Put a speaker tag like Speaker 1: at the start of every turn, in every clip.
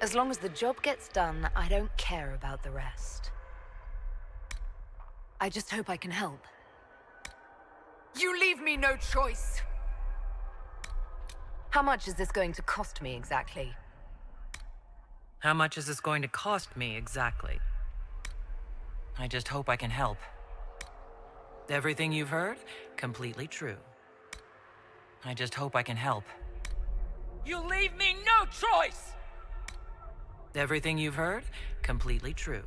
Speaker 1: As long as the job gets done, I don't care about the rest. I just hope I can help.
Speaker 2: You leave me no choice!
Speaker 1: How much is this going to cost me exactly?
Speaker 3: How much is this going to cost me exactly? I just hope I can help. Everything you've heard, completely true. I just hope I can help.
Speaker 2: You leave me no choice!
Speaker 3: Everything you've heard, completely true.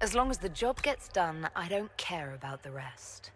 Speaker 1: As long as the job gets done, I don't care about the rest.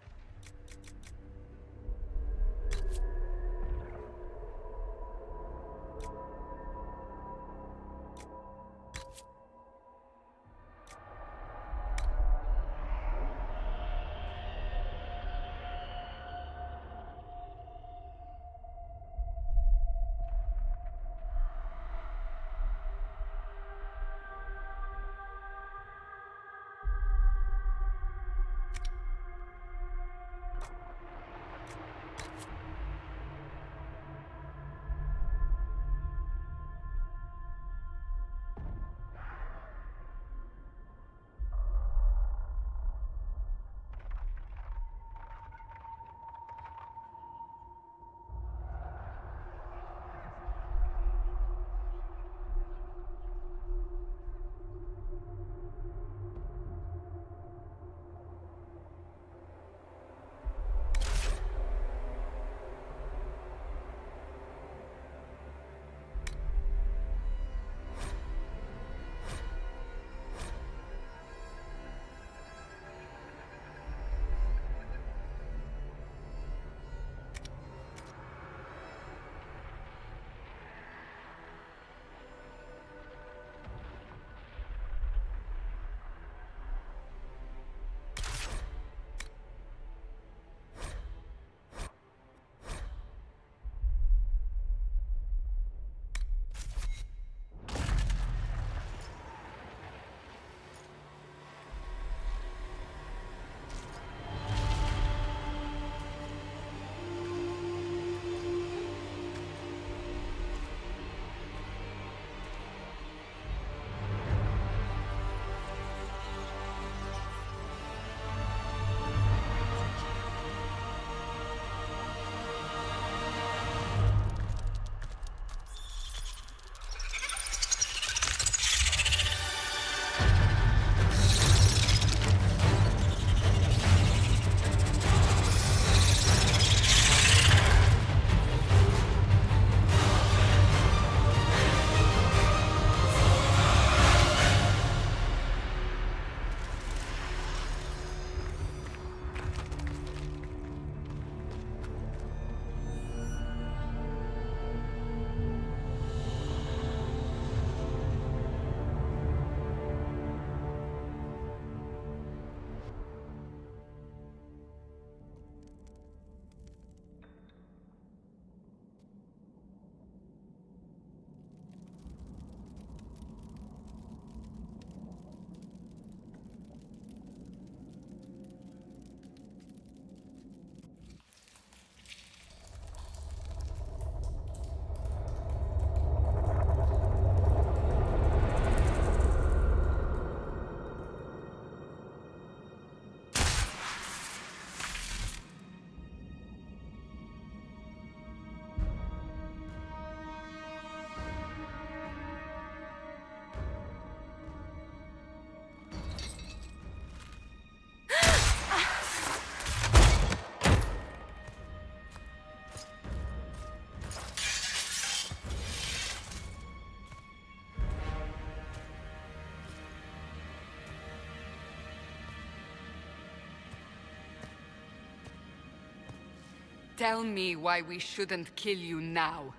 Speaker 2: Tell me why we shouldn't kill you now.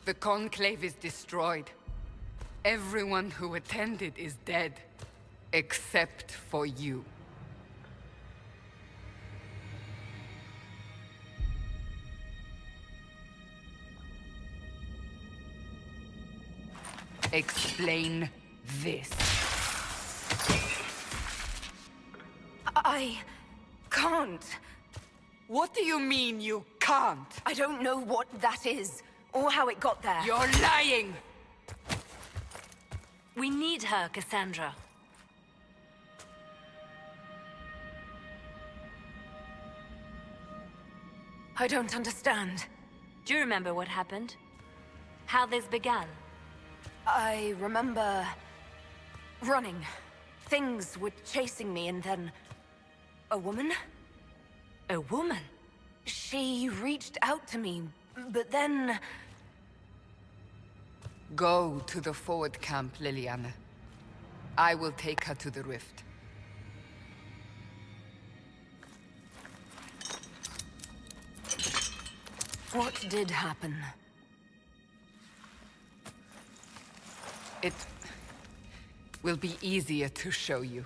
Speaker 2: The Conclave is destroyed. Everyone who attended is dead. Except for you. Explain this.
Speaker 1: I can't.
Speaker 2: What do you mean you can't?
Speaker 1: I don't know what that is, or how it got there.
Speaker 2: You're lying!
Speaker 1: We need her, Cassandra. I don't understand.
Speaker 4: Do you remember what happened? How this began?
Speaker 1: I remember... running. Things were chasing me, and then... a woman?
Speaker 4: A woman?
Speaker 1: She reached out to me, but then...
Speaker 2: Go to the forward camp, Liliana. I will take her to the rift.
Speaker 1: What did happen?
Speaker 2: It will be easier to show you.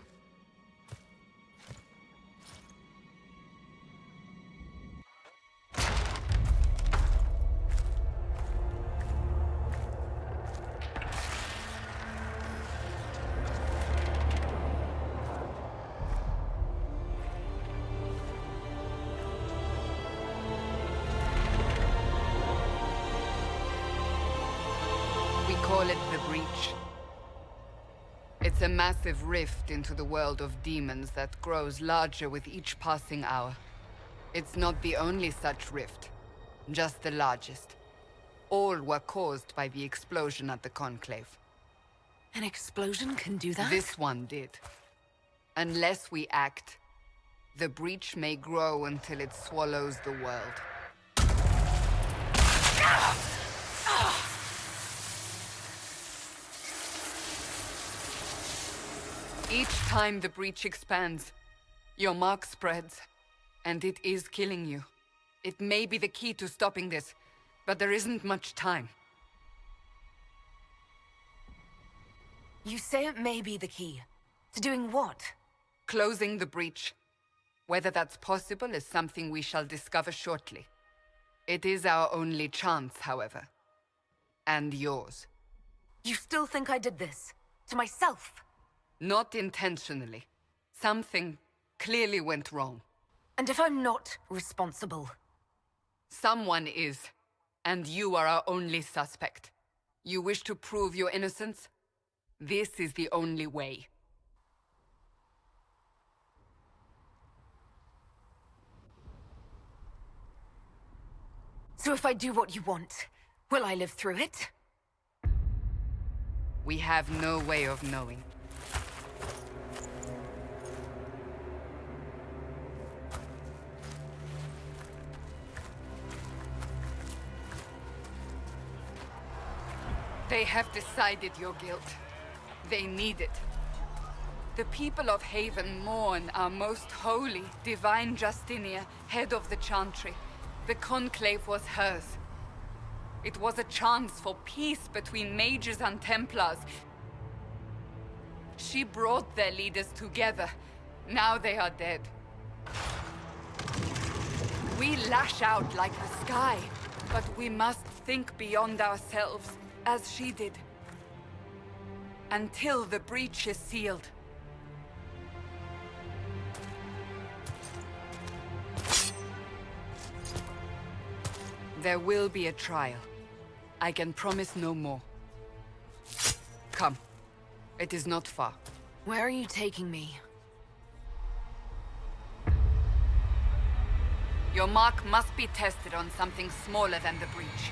Speaker 2: Call it the Breach. It's a massive rift into the world of demons that grows larger with each passing hour. It's not the only such rift, just the largest. All were caused by the explosion at the Conclave.
Speaker 1: An explosion can do that?
Speaker 2: This one did. Unless we act, the Breach may grow until it swallows the world. Each time the Breach expands, your mark spreads, and it is killing you. It may be the key to stopping this, but there isn't much time.
Speaker 1: You say it may be the key. To doing what?
Speaker 2: Closing the Breach. Whether that's possible is something we shall discover shortly. It is our only chance, however. And yours.
Speaker 1: You still think I did this? To myself?
Speaker 2: Not intentionally. Something clearly went wrong.
Speaker 1: And if I'm not responsible?
Speaker 2: Someone is, and you are our only suspect. You wish to prove your innocence? This is the only way.
Speaker 1: So if I do what you want, will I live through it?
Speaker 2: We have no way of knowing. They have decided your guilt. They need it. The people of Haven mourn our most holy, divine Justinia, head of the Chantry. The Conclave was hers. It was a chance for peace between mages and Templars. She brought their leaders together. Now they are dead. We lash out like the sky, but we must think beyond ourselves. As she did. Until the breach is sealed. There will be a trial. I can promise no more. Come. It is not far.
Speaker 1: Where are you taking me?
Speaker 2: Your mark must be tested on something smaller than the breach.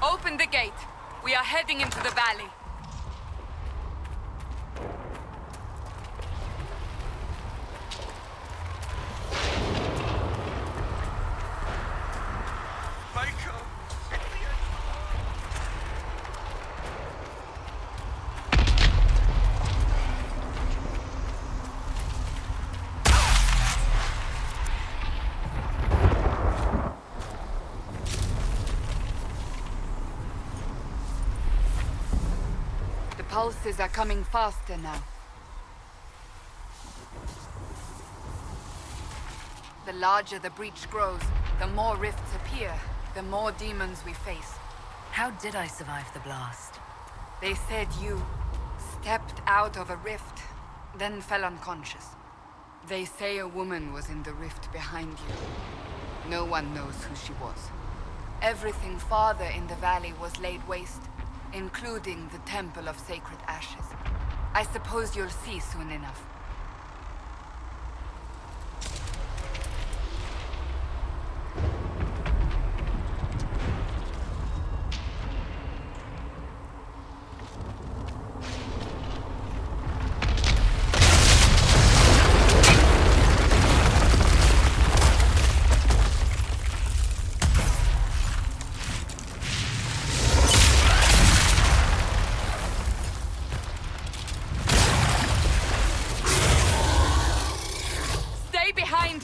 Speaker 2: Open the gate. We are heading into the valley. pulses are coming faster now. The larger the breach grows, the more rifts appear, the more demons we face.
Speaker 1: How did I survive the blast?
Speaker 2: They said you stepped out of a rift, then fell unconscious. They say a woman was in the rift behind you. No one knows who she was. Everything farther in the valley was laid waste, including the Temple of Sacred Ashes. I suppose you'll see soon enough.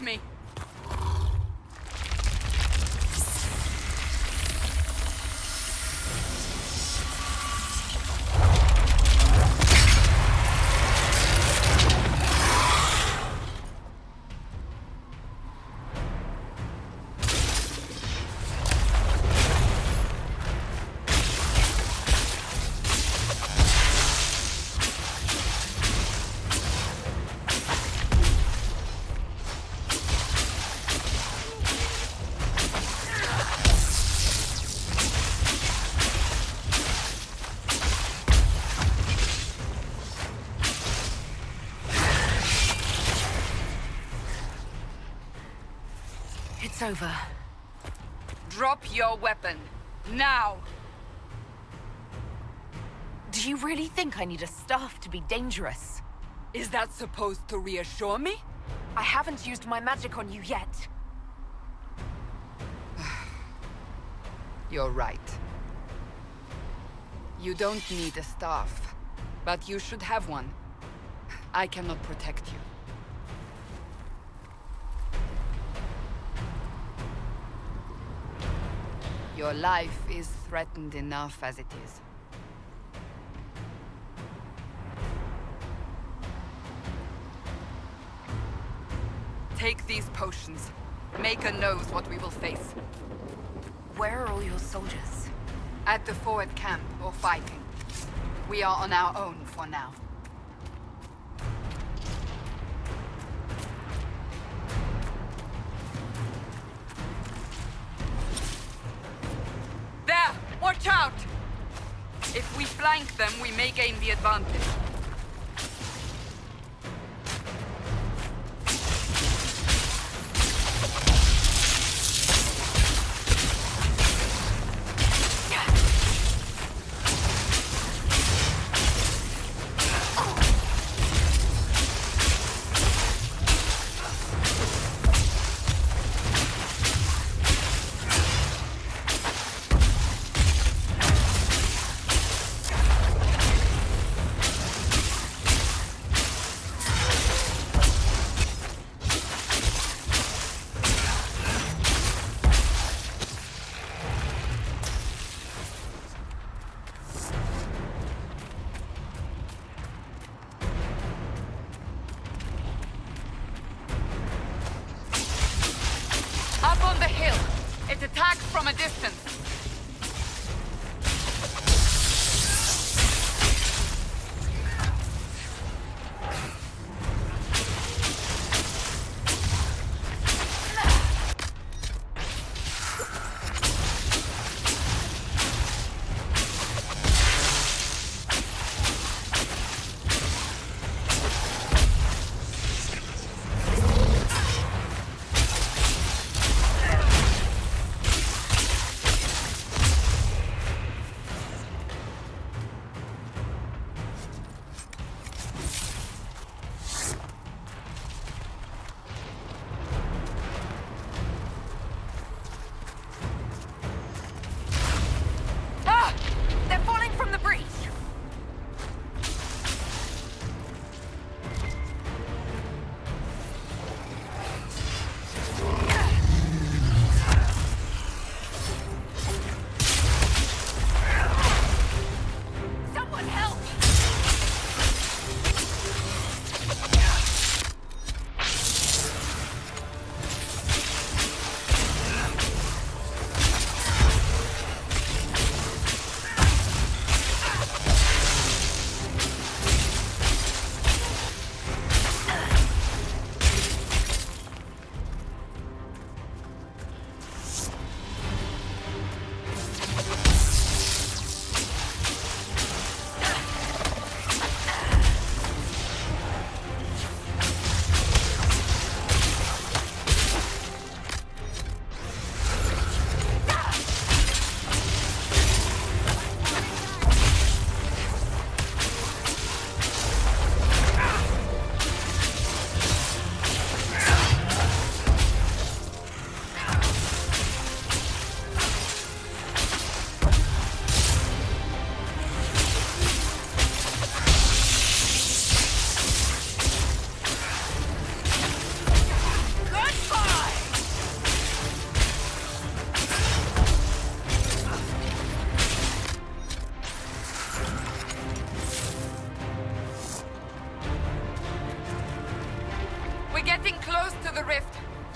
Speaker 2: Me.
Speaker 1: It's over.
Speaker 2: Drop your weapon. Now!
Speaker 1: Do you really think I need a staff to be dangerous?
Speaker 2: Is that supposed to reassure me?
Speaker 1: I haven't used my magic on you yet.
Speaker 2: You're right. You don't need a staff, but you should have one. I cannot protect you. Your life is threatened enough as it is. Take these potions. Maker knows what we will face.
Speaker 1: Where are all your soldiers?
Speaker 2: At the forward camp or fighting. We are on our own for now. There! Watch out! If we flank them, we may gain the advantage. From a distance.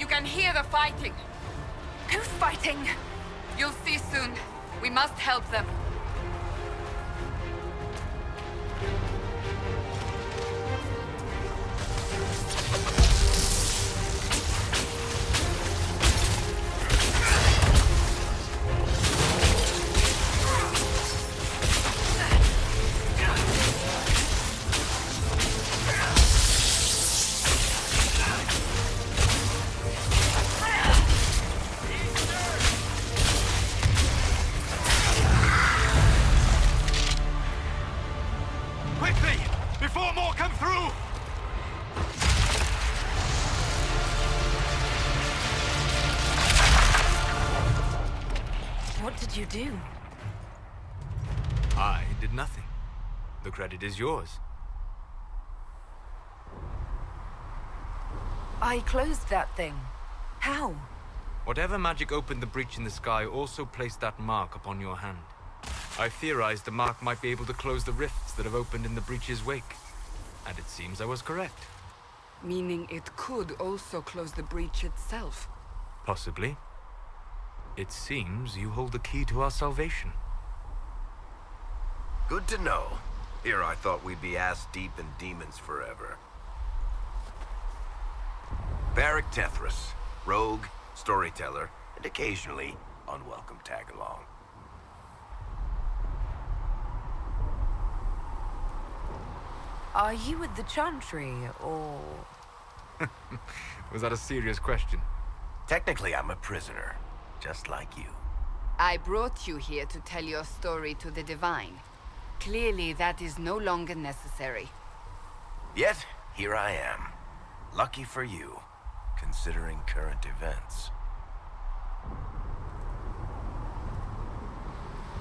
Speaker 2: can hear the fighting.
Speaker 1: Who's fighting?
Speaker 2: You'll see soon. We must help them.
Speaker 1: You do?
Speaker 5: I did nothing. The credit is yours.
Speaker 1: I closed that thing. How?
Speaker 5: Whatever magic opened the breach in the sky also placed that mark upon your hand. I theorized the mark might be able to close the rifts that have opened in the breach's wake. And it seems I was correct.
Speaker 2: Meaning it could also close the breach itself.
Speaker 5: Possibly. It seems you hold the key to our salvation.
Speaker 6: Good to know. Here I thought we'd be ass-deep in demons forever. Varric Tethras, rogue, storyteller, and occasionally unwelcome tag-along.
Speaker 1: Are you with the Chantry, or...?
Speaker 5: Was that a serious question?
Speaker 6: Technically, I'm a prisoner. Just like you.
Speaker 2: I brought you here to tell your story to the Divine. Clearly, that is no longer necessary.
Speaker 6: Yet, here I am. Lucky for you, considering current events.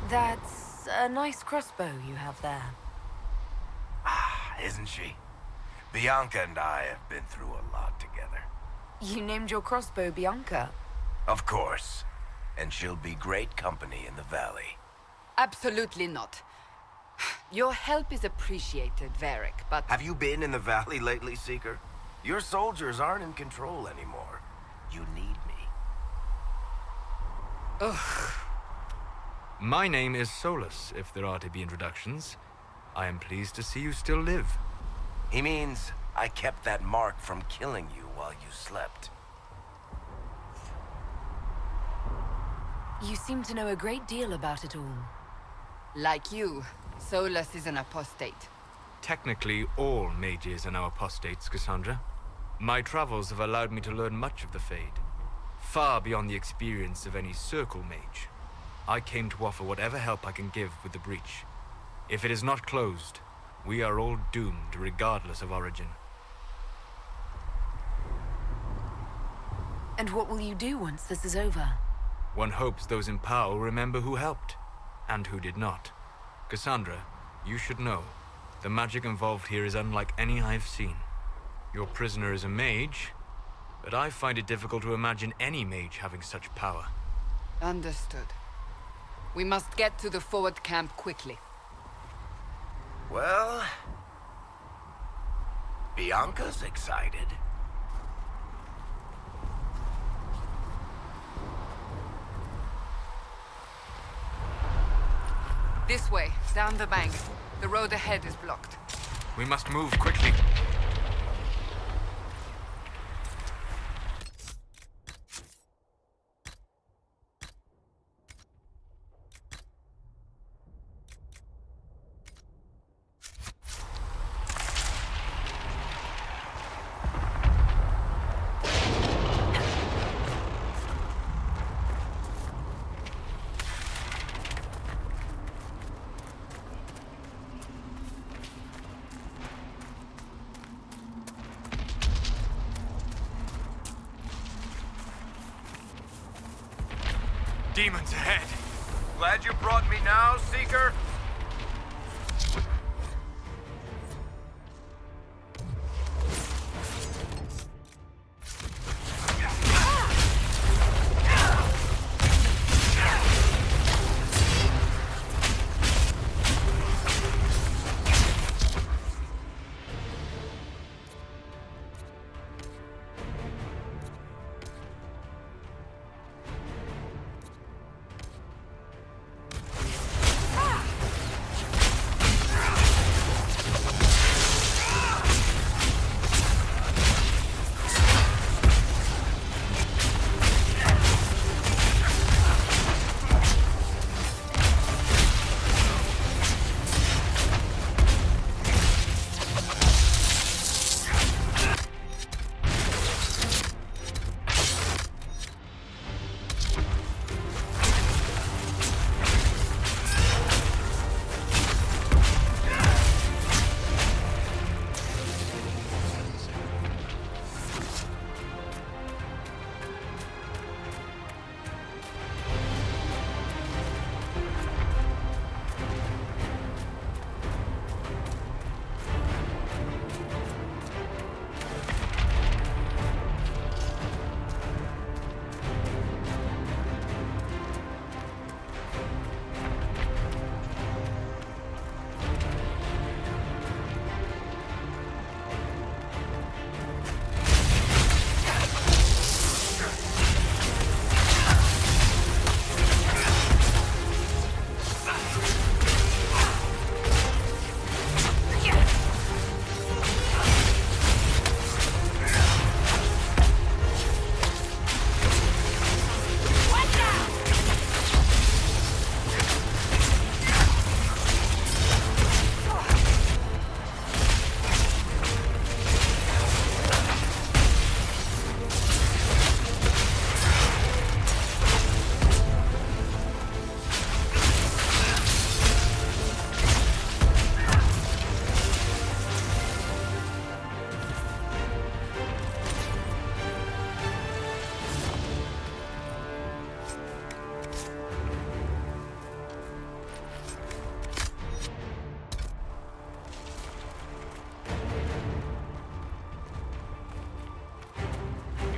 Speaker 1: That's a nice crossbow you have there.
Speaker 6: Ah, isn't she? Bianca and I have been through a lot together.
Speaker 1: You named your crossbow Bianca?
Speaker 6: Of course. And she'll be great company in the valley.
Speaker 2: Absolutely not. Your help is appreciated, Varric, but...
Speaker 6: Have you been in the valley lately, Seeker? Your soldiers aren't in control anymore. You need me.
Speaker 2: Ugh.
Speaker 5: My name is Solas, if there are to be introductions. I am pleased to see you still live.
Speaker 6: He means I kept that mark from killing you while you slept.
Speaker 1: You seem to know a great deal about it all.
Speaker 2: Like you, Solas is an apostate.
Speaker 5: Technically, all mages are now apostates, Cassandra. My travels have allowed me to learn much of the Fade. Far beyond the experience of any circle mage. I came to offer whatever help I can give with the breach. If it is not closed, we are all doomed regardless of origin.
Speaker 1: And what will you do once this is over?
Speaker 5: One hopes those in power will remember who helped, and who did not. Cassandra, you should know, the magic involved here is unlike any I've seen. Your prisoner is a mage, but I find it difficult to imagine any mage having such power.
Speaker 2: Understood. We must get to the forward camp quickly.
Speaker 6: Well... Bianca's excited.
Speaker 2: This way, down the bank. The road ahead is blocked.
Speaker 5: We must move quickly. Demons ahead.
Speaker 6: Glad you brought me now, Seeker?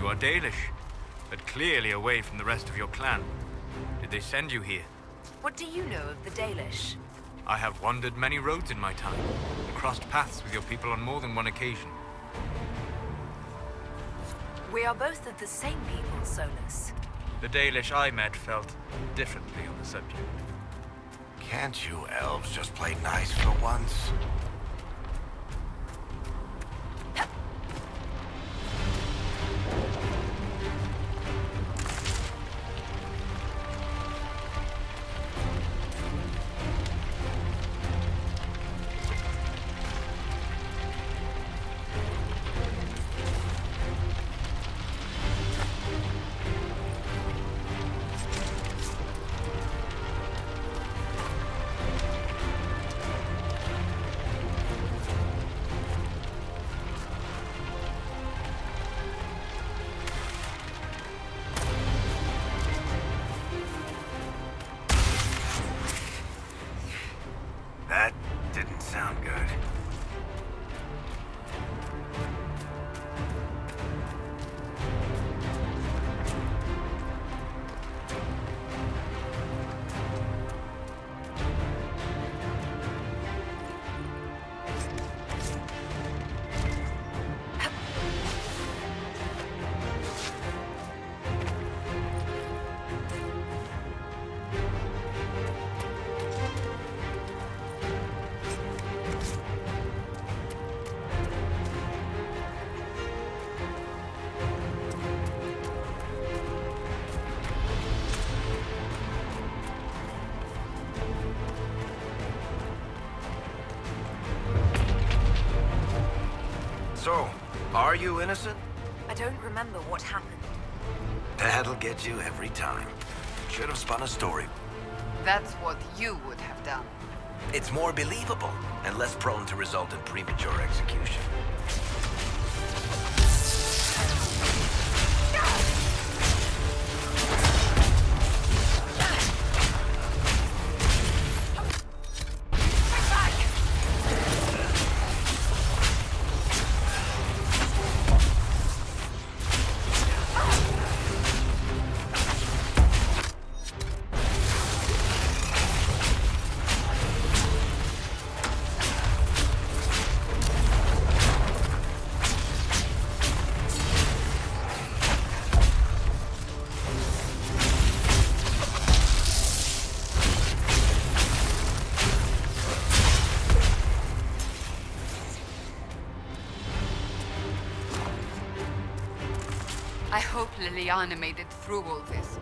Speaker 5: are Dalish, but clearly away from the rest of your clan. Did they send you here?
Speaker 1: What do you know of the Dalish?
Speaker 5: I have wandered many roads in my time, and crossed paths with your people on more than one occasion.
Speaker 1: We are both of the same people, Solas.
Speaker 5: The Dalish I met felt differently on the subject.
Speaker 6: Can't you elves just play nice for once? That didn't sound good. So, are you innocent?
Speaker 1: I don't remember what happened.
Speaker 6: That'll get you every time. Should have spun a story.
Speaker 2: That's what you would have done.
Speaker 6: It's more believable and less prone to result in premature execution.
Speaker 2: I hope Liliana made it through all this.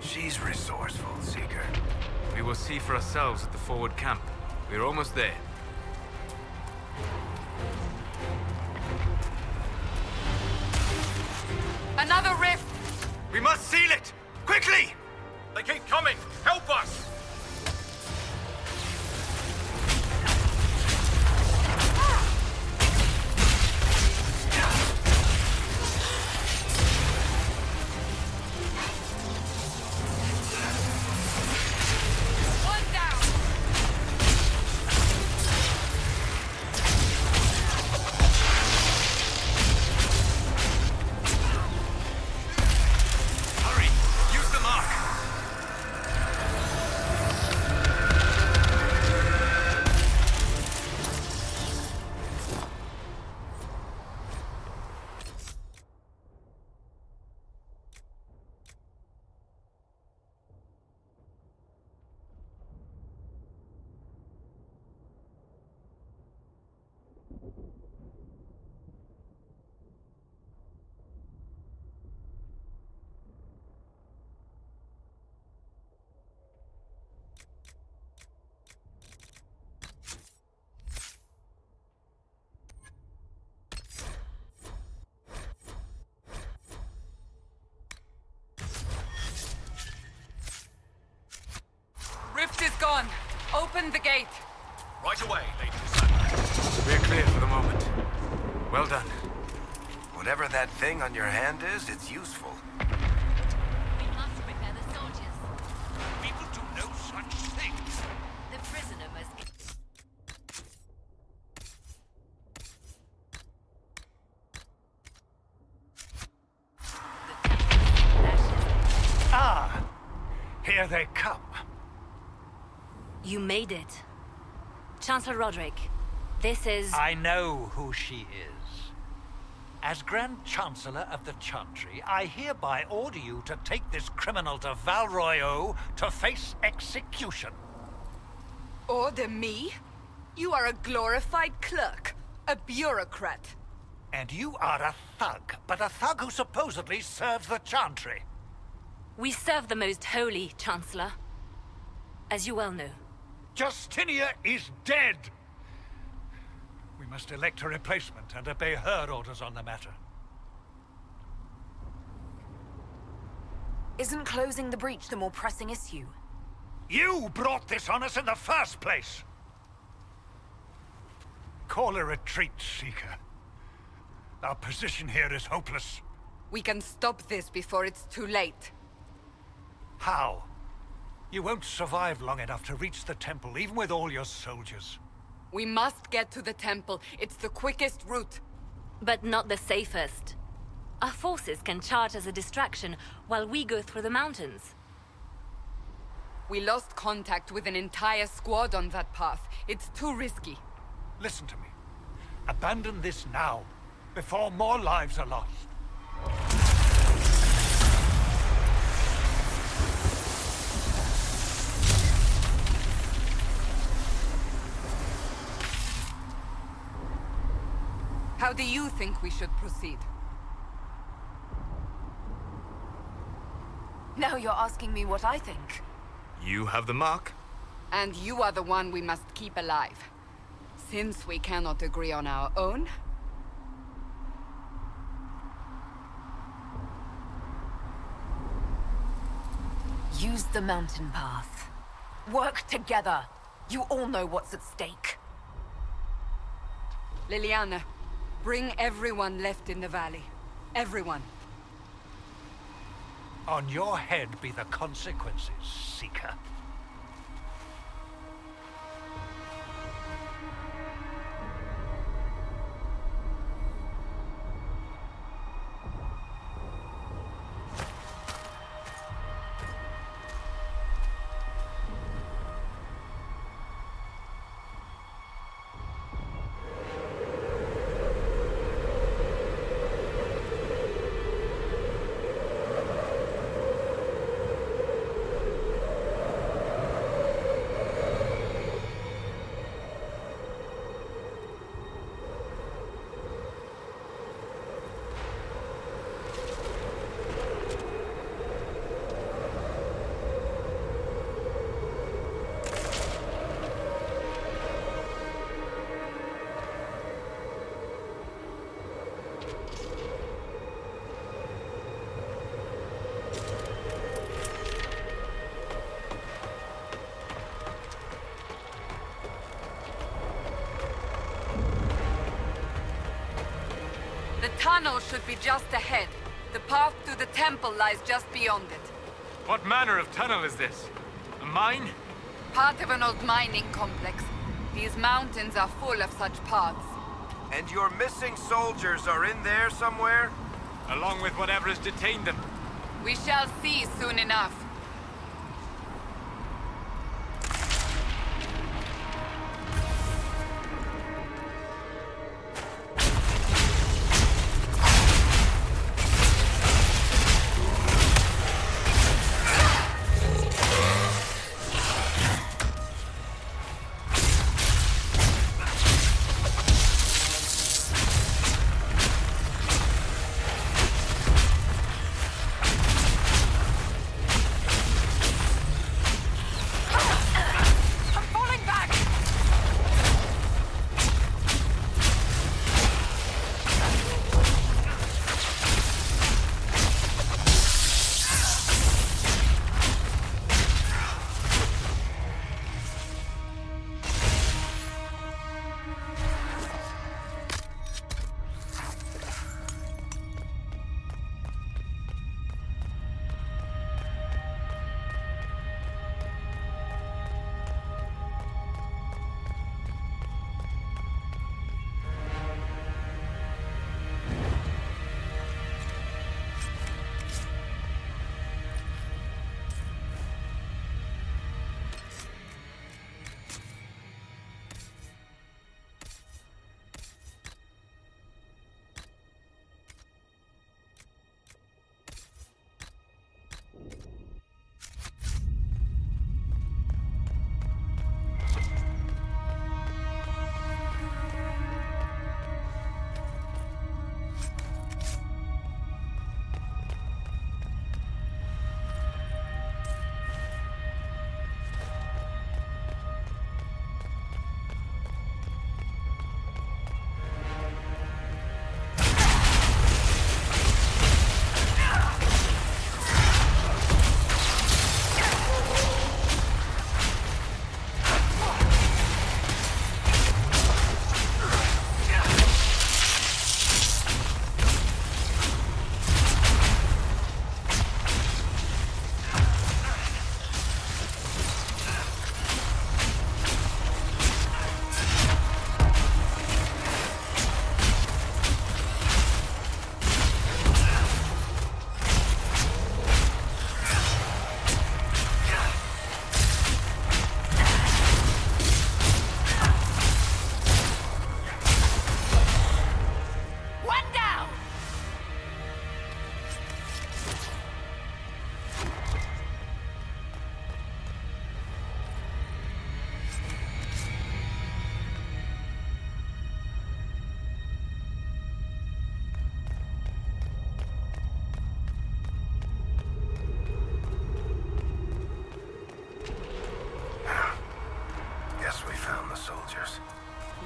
Speaker 6: She's resourceful, Seeker.
Speaker 5: We will see for ourselves at the forward camp. We're almost there.
Speaker 2: Another rift!
Speaker 5: We must seal it! Quickly!
Speaker 7: They keep coming! Help us!
Speaker 2: One down!
Speaker 5: Hurry! Use the mark!
Speaker 2: Rift is gone. Open the gate.
Speaker 7: Right away, ladies.
Speaker 5: We're clear for the moment. Well done.
Speaker 6: Whatever that thing on your hand is, it's useful.
Speaker 4: We must prepare the soldiers.
Speaker 7: We will do no such thing.
Speaker 4: The prisoner must...
Speaker 8: Here they come.
Speaker 4: You made it. Chancellor Roderick, this is...
Speaker 8: I know who she is. As Grand Chancellor of the Chantry, I hereby order you to take this criminal to Val Royeaux to face execution.
Speaker 2: Order me? You are a glorified clerk, a bureaucrat.
Speaker 8: And you are a thug, but a thug who supposedly serves the Chantry.
Speaker 4: We serve the most holy, Chancellor. As you well know.
Speaker 8: Justinia is dead! We must elect a replacement and obey her orders on the matter.
Speaker 1: Isn't closing the breach the more pressing issue?
Speaker 8: You brought this on us in the first place! Call a retreat, Seeker. Our position here is hopeless.
Speaker 2: We can stop this before it's too late.
Speaker 8: How? You won't survive long enough to reach the temple, even with all your soldiers.
Speaker 2: We must get to the temple. It's the quickest route.
Speaker 4: But not the safest. Our forces can charge as a distraction while we go through the mountains.
Speaker 2: We lost contact with an entire squad on that path. It's too risky.
Speaker 8: Listen to me. Abandon this now, before more lives are lost.
Speaker 2: How do you think we should proceed?
Speaker 1: Now you're asking me what I think.
Speaker 5: You have the mark.
Speaker 2: And you are the one we must keep alive. Since we cannot agree on our own...
Speaker 1: Use the mountain path. Work together. You all know what's at stake.
Speaker 2: Liliana, bring everyone left in the valley. Everyone.
Speaker 8: On your head be the consequences, Seeker.
Speaker 2: The tunnel should be just ahead. The path to the temple lies just beyond it.
Speaker 5: What manner of tunnel is this? A mine?
Speaker 2: Part of an old mining complex. These mountains are full of such paths.
Speaker 6: And your missing soldiers are in there somewhere?
Speaker 5: Along with whatever has detained them.
Speaker 2: We shall see soon enough.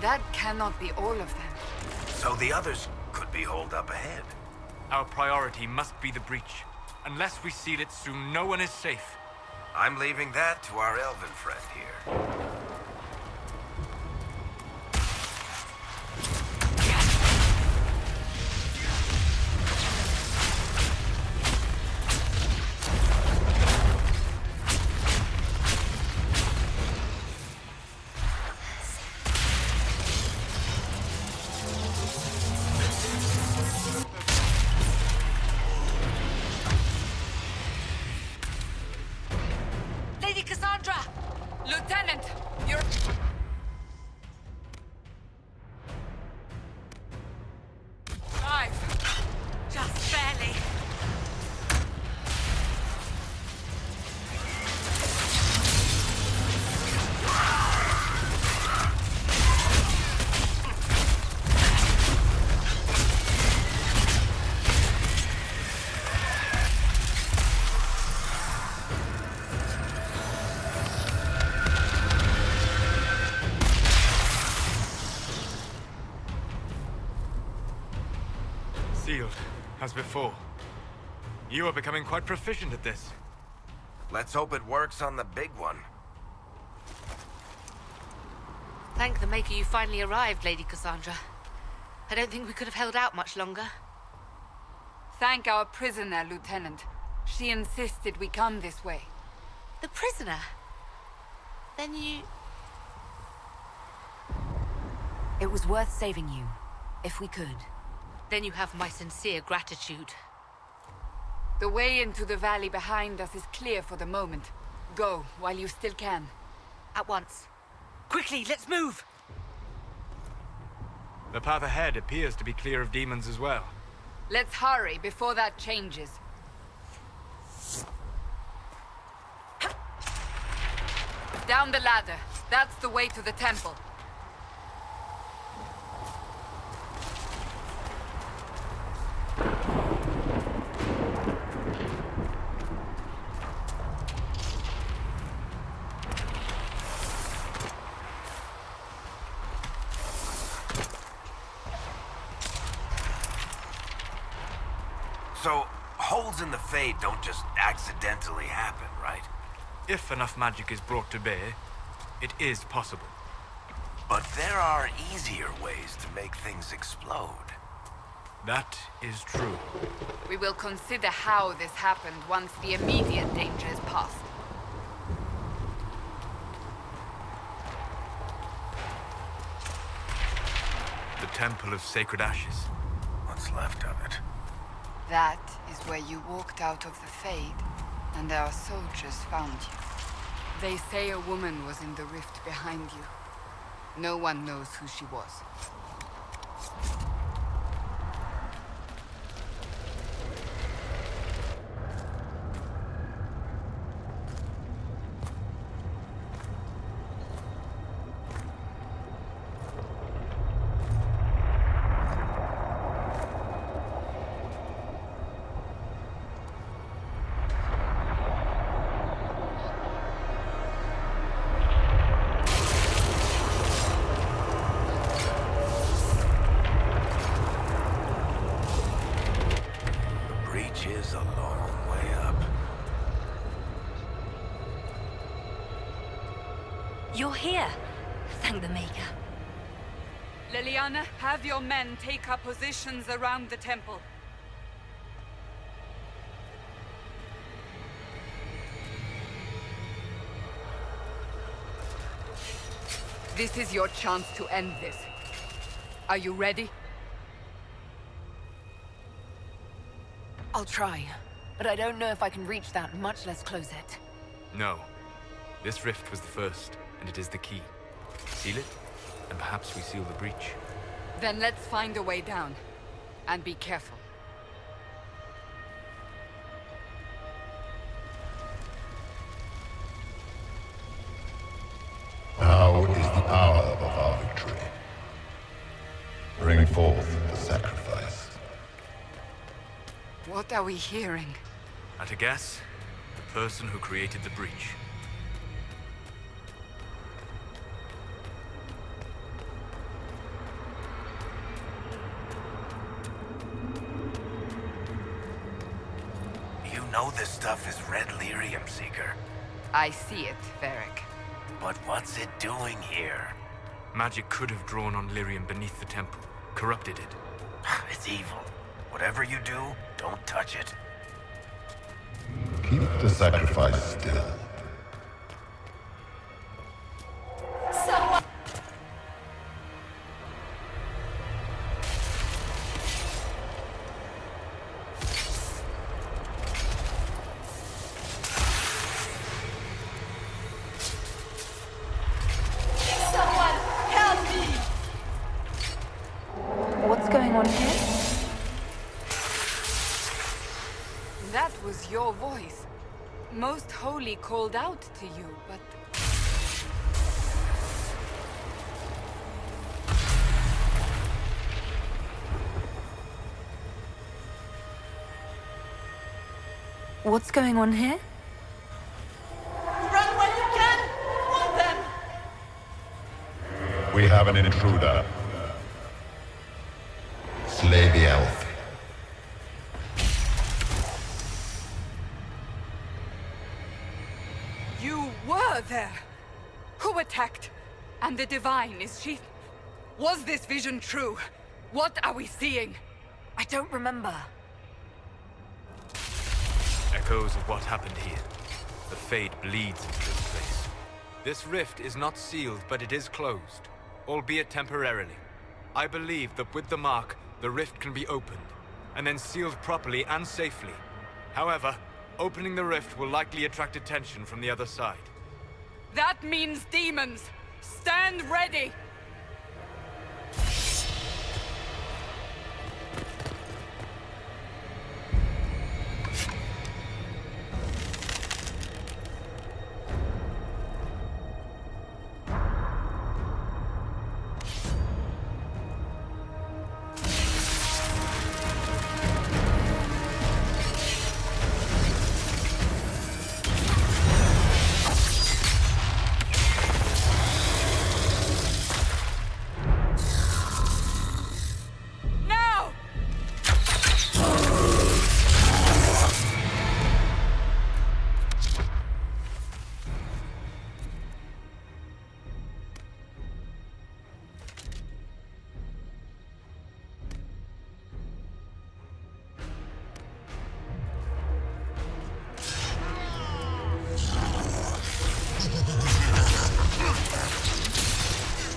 Speaker 2: That cannot be all of them.
Speaker 6: So the others could be holed up ahead.
Speaker 5: Our priority must be the breach. Unless we seal it soon, no one is safe.
Speaker 6: I'm leaving that to our elven friend here.
Speaker 2: Lady Cassandra! Lieutenant! You're... Alive!
Speaker 4: Just barely.
Speaker 5: Sealed, as before. You are becoming quite proficient at this.
Speaker 6: Let's hope it works on the big one.
Speaker 9: Thank the Maker you finally arrived, Lady Cassandra. I don't think we could have held out much longer.
Speaker 2: Thank our prisoner, Lieutenant. She insisted we come this way.
Speaker 9: The prisoner? Then you...
Speaker 1: It was worth saving you, if we could.
Speaker 9: Then you have my sincere gratitude.
Speaker 2: The way into the valley behind us is clear for the moment. Go, while you still can.
Speaker 9: At once. Quickly, let's move!
Speaker 5: The path ahead appears to be clear of demons as well.
Speaker 2: Let's hurry before that changes. Down the ladder. That's the way to the temple.
Speaker 6: So, holes in the Fade don't just accidentally happen, right?
Speaker 5: If enough magic is brought to bear, it is possible.
Speaker 6: But there are easier ways to make things explode.
Speaker 5: That is true.
Speaker 2: We will consider how this happened once the immediate danger is past.
Speaker 5: The Temple of Sacred Ashes.
Speaker 6: What's left of it?
Speaker 2: That is where you walked out of the Fade, and our soldiers found you. They say a woman was in the rift behind you. No one knows who she was.
Speaker 6: Is a long way up.
Speaker 4: You're here. Thank the Maker.
Speaker 2: Liliana, have your men take up positions around the temple. This is your chance to end this. Are you ready?
Speaker 1: I'll try, but I don't know if I can reach that, much less close it.
Speaker 5: No. This rift was the first, and it is the key. Seal it, and perhaps we seal the breach.
Speaker 2: Then let's find a way down. And be careful.
Speaker 10: Now is the hour of our victory. Bring forth the sacrifice.
Speaker 2: What are we hearing?
Speaker 5: At a guess, the person who created the breach.
Speaker 6: know this stuff is red lyrium, Seeker.
Speaker 2: I see it, Varric.
Speaker 6: But what's it doing here?
Speaker 5: Magic could have drawn on lyrium beneath the temple, corrupted it.
Speaker 6: It's evil. Whatever you do, don't touch it.
Speaker 10: Keep the sacrifice still.
Speaker 1: What's going on here?
Speaker 2: That was your voice. Most Holy called out to you, but...
Speaker 1: What's going on here?
Speaker 11: Run when you can! Want them!
Speaker 10: We have an intruder. Slay the elf.
Speaker 2: You were there! Who attacked? And the Divine, is she... Was this vision true? What are we seeing?
Speaker 1: I don't remember.
Speaker 5: Echoes of what happened here. The Fade bleeds into this place. This rift is not sealed, but it is closed, albeit temporarily. I believe that with the mark, the rift can be opened, and then sealed properly and safely. However, opening the rift will likely attract attention from the other side.
Speaker 2: That means demons! Stand ready!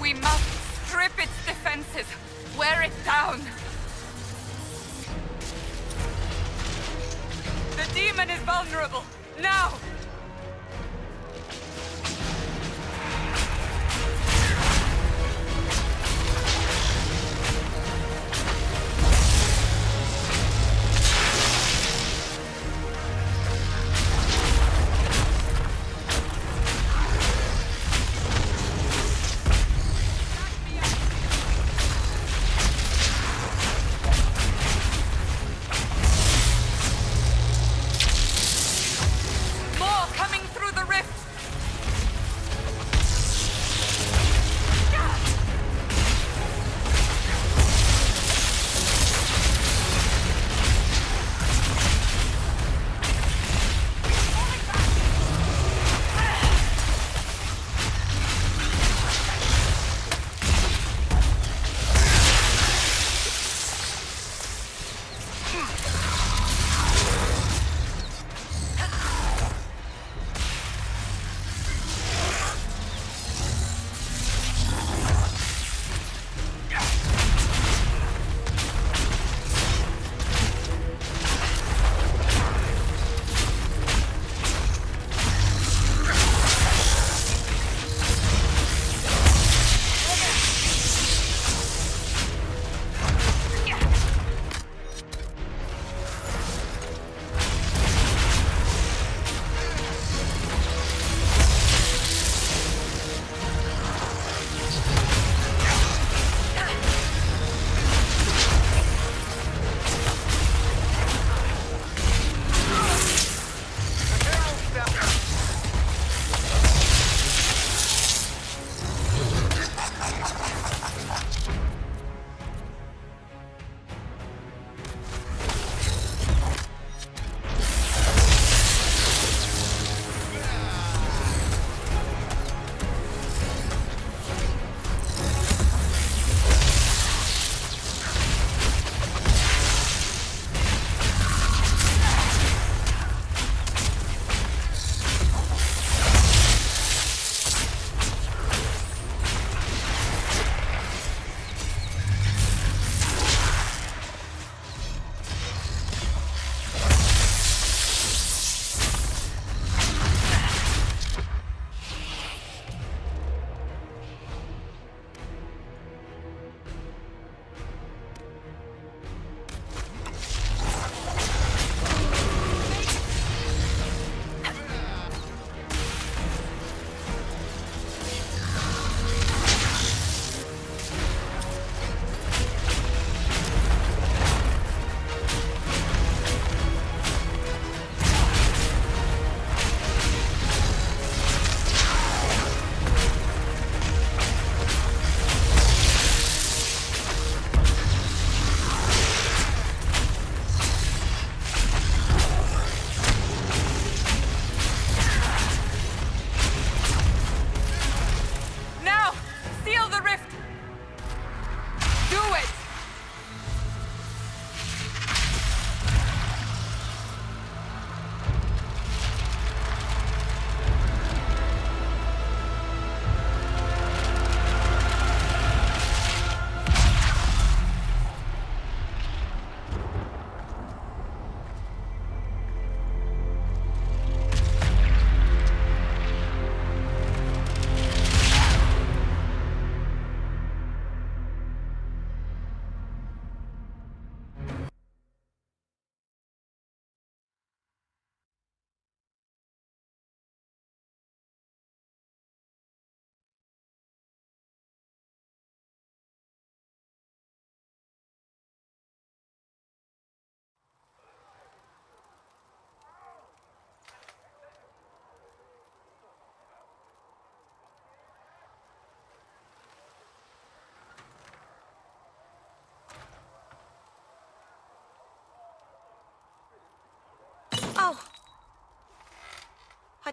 Speaker 2: We must strip its defenses, wear it down. The demon is vulnerable, now! More!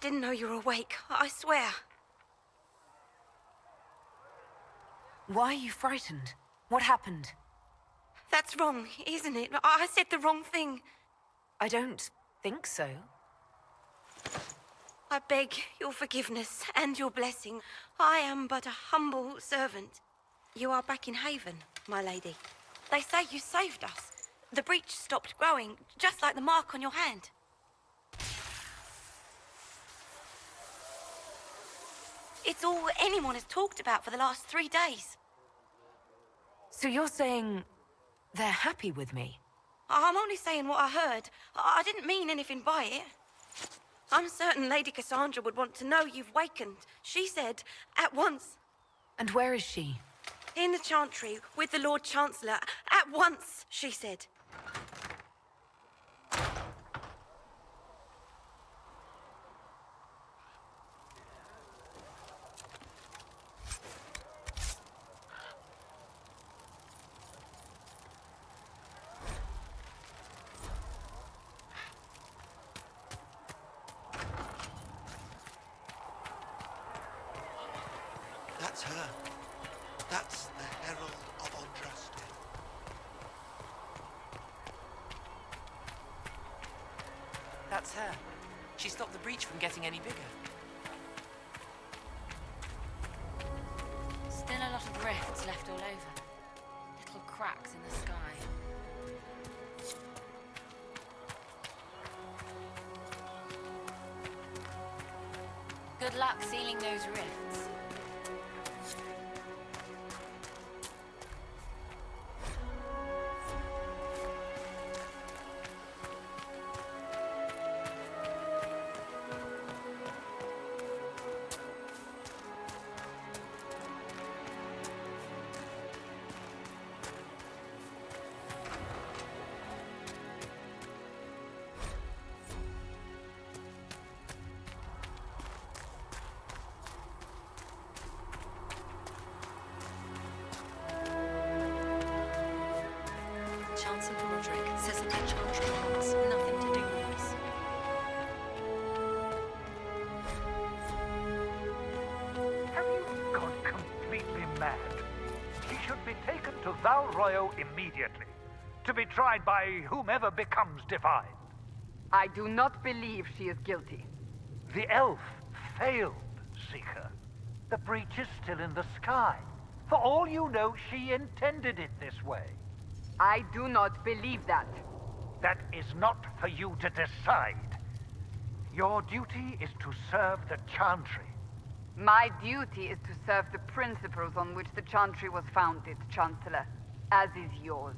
Speaker 12: didn't know you were awake, I swear.
Speaker 1: Why are you frightened? What happened?
Speaker 12: That's wrong, isn't it? I said the wrong thing.
Speaker 1: I don't think so.
Speaker 12: I beg your forgiveness and your blessing. I am but a humble servant. You are back in Haven, my lady. They say you saved us. The breach stopped growing, just like the mark on your hand. It's all anyone has talked about for the last 3 days.
Speaker 1: So you're saying they're happy with me?
Speaker 12: I'm only saying what I heard. I didn't mean anything by it. I'm certain Lady Cassandra would want to know you've wakened. She said, at once.
Speaker 1: And where is she?
Speaker 12: In the Chantry, with the Lord Chancellor. At once, she said.
Speaker 13: That's her. That's the Herald of Andraste.
Speaker 3: That's her. She stopped the breach from getting any bigger.
Speaker 9: Still a lot of rifts left all over. Little cracks in the sky. Good luck sealing those rifts.
Speaker 4: Chancellor Roderick says that the Chantry wants nothing to do with us.
Speaker 8: Have you gone completely mad? She should be taken to Val Royo immediately, to be tried by whomever becomes divine.
Speaker 2: I do not believe she is guilty.
Speaker 8: The elf failed, Seeker. The breach is still in the sky. For all you know, she intended it this way.
Speaker 2: I do not believe that.
Speaker 8: That is not for you to decide. Your duty is to serve the Chantry.
Speaker 2: My duty is to serve the principles on which the Chantry was founded, Chancellor, as is yours.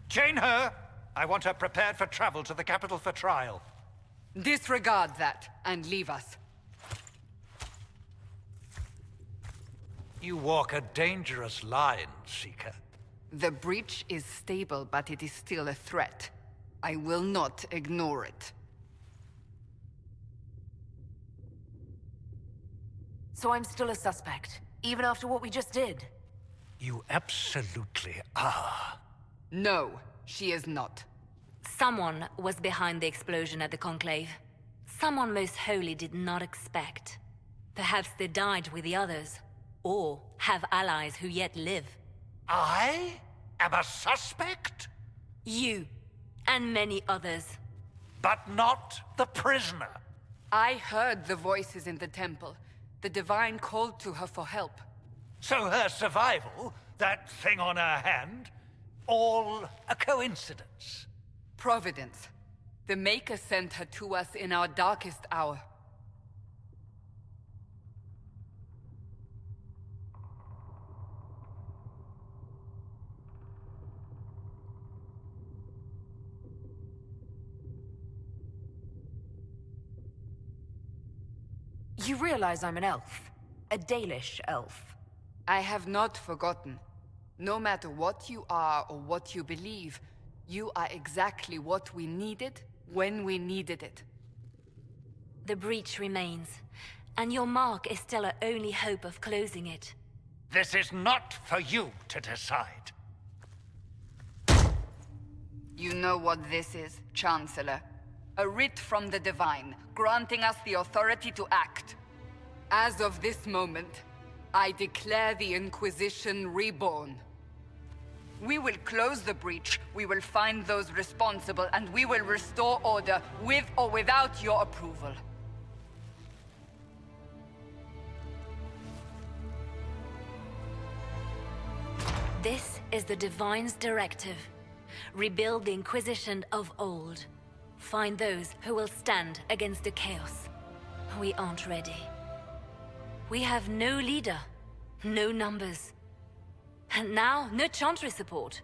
Speaker 8: Chain her! I want her prepared for travel to the capital for trial.
Speaker 2: Disregard that, and leave us.
Speaker 8: You walk a dangerous line, Seeker.
Speaker 2: The breach is stable, but it is still a threat. I will not ignore it.
Speaker 1: So I'm still a suspect, even after what we just did?
Speaker 8: You absolutely are.
Speaker 2: No, she is not.
Speaker 4: Someone was behind the explosion at the Conclave. Someone most holy did not expect. Perhaps they died with the others, or have allies who yet live.
Speaker 8: I am a suspect?
Speaker 4: You, and many others.
Speaker 8: But not the prisoner.
Speaker 2: I heard the voices in the temple. The Divine called to her for help.
Speaker 8: So her survival, that thing on her hand, all a coincidence.
Speaker 2: Providence. The Maker sent her to us in our darkest hour.
Speaker 1: You realize I'm an elf? A Dalish elf.
Speaker 2: I have not forgotten. No matter what you are or what you believe, you are exactly what we needed when we needed it.
Speaker 4: The breach remains, and your mark is still our only hope of closing it.
Speaker 8: This is not for you to decide.
Speaker 2: You know what this is, Chancellor. A writ from the Divine, granting us the authority to act. As of this moment, I declare the Inquisition reborn. We will close the breach, we will find those responsible, and we will restore order with or without your approval.
Speaker 4: This is the Divine's directive. Rebuild the Inquisition of old. Find those who will stand against the chaos. We aren't ready. We have no leader, no numbers. And now, no Chantry support.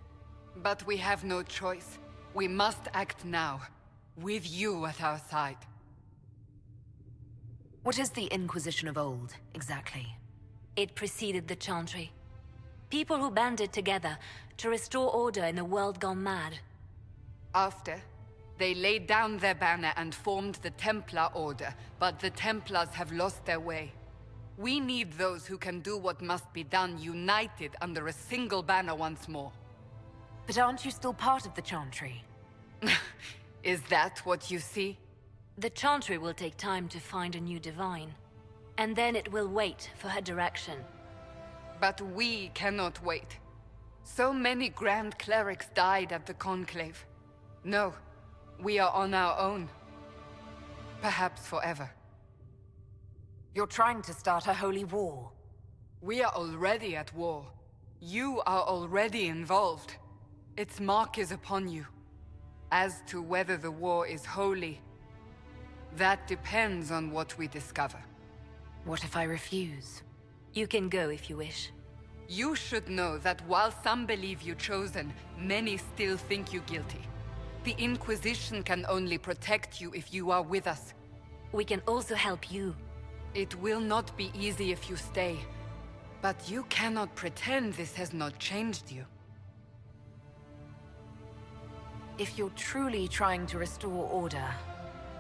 Speaker 2: But we have no choice. We must act now, with you at our side.
Speaker 1: What is the Inquisition of old, exactly?
Speaker 4: It preceded the Chantry. People who banded together to restore order in a world gone mad.
Speaker 2: After, they laid down their banner and formed the Templar Order, but the Templars have lost their way. We need those who can do what must be done united under a single banner once more.
Speaker 1: But aren't you still part of the Chantry?
Speaker 2: Is that what you see?
Speaker 4: The Chantry will take time to find a new Divine. And then it will wait for her direction.
Speaker 2: But we cannot wait. So many Grand Clerics died at the Conclave. No, we are on our own. Perhaps forever.
Speaker 1: You're trying to start a holy war.
Speaker 2: We are already at war. You are already involved. Its mark is upon you. As to whether the war is holy, that depends on what we discover.
Speaker 1: What if I refuse?
Speaker 4: You can go if you wish.
Speaker 2: You should know that while some believe you chosen, many still think you guilty. The Inquisition can only protect you if you are with us.
Speaker 4: We can also help you.
Speaker 2: It will not be easy if you stay. But you cannot pretend this has not changed you.
Speaker 1: If you're truly trying to restore order...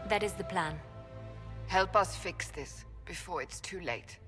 Speaker 4: That is the plan.
Speaker 2: Help us fix this before it's too late.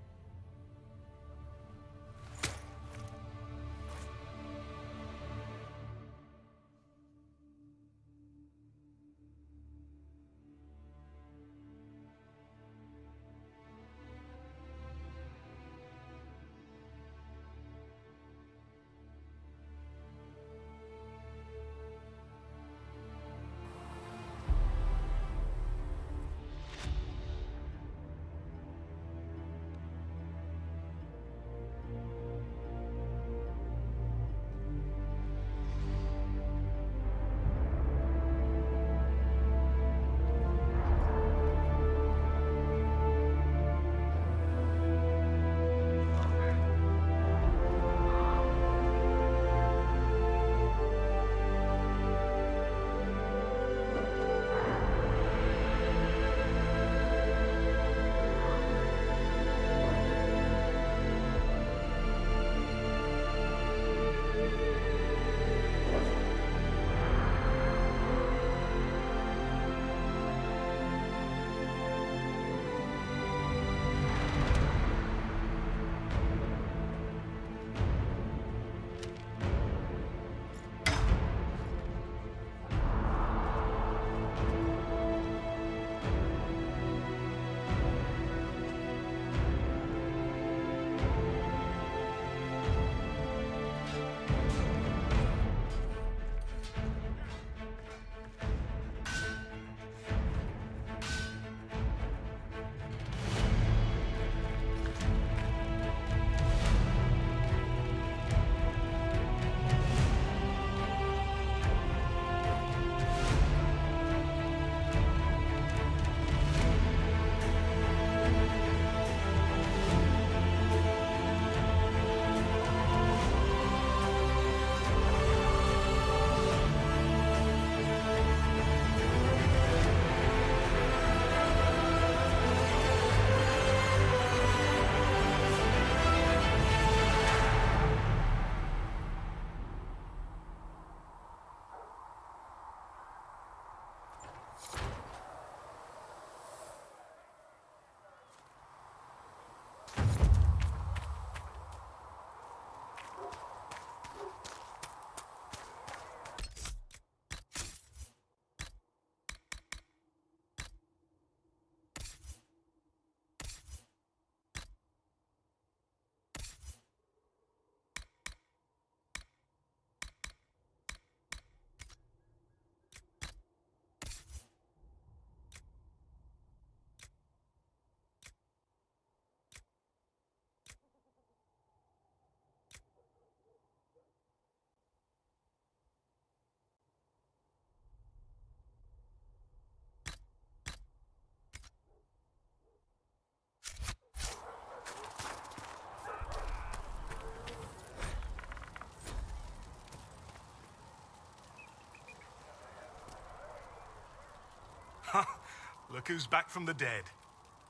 Speaker 14: Look who's back from the dead.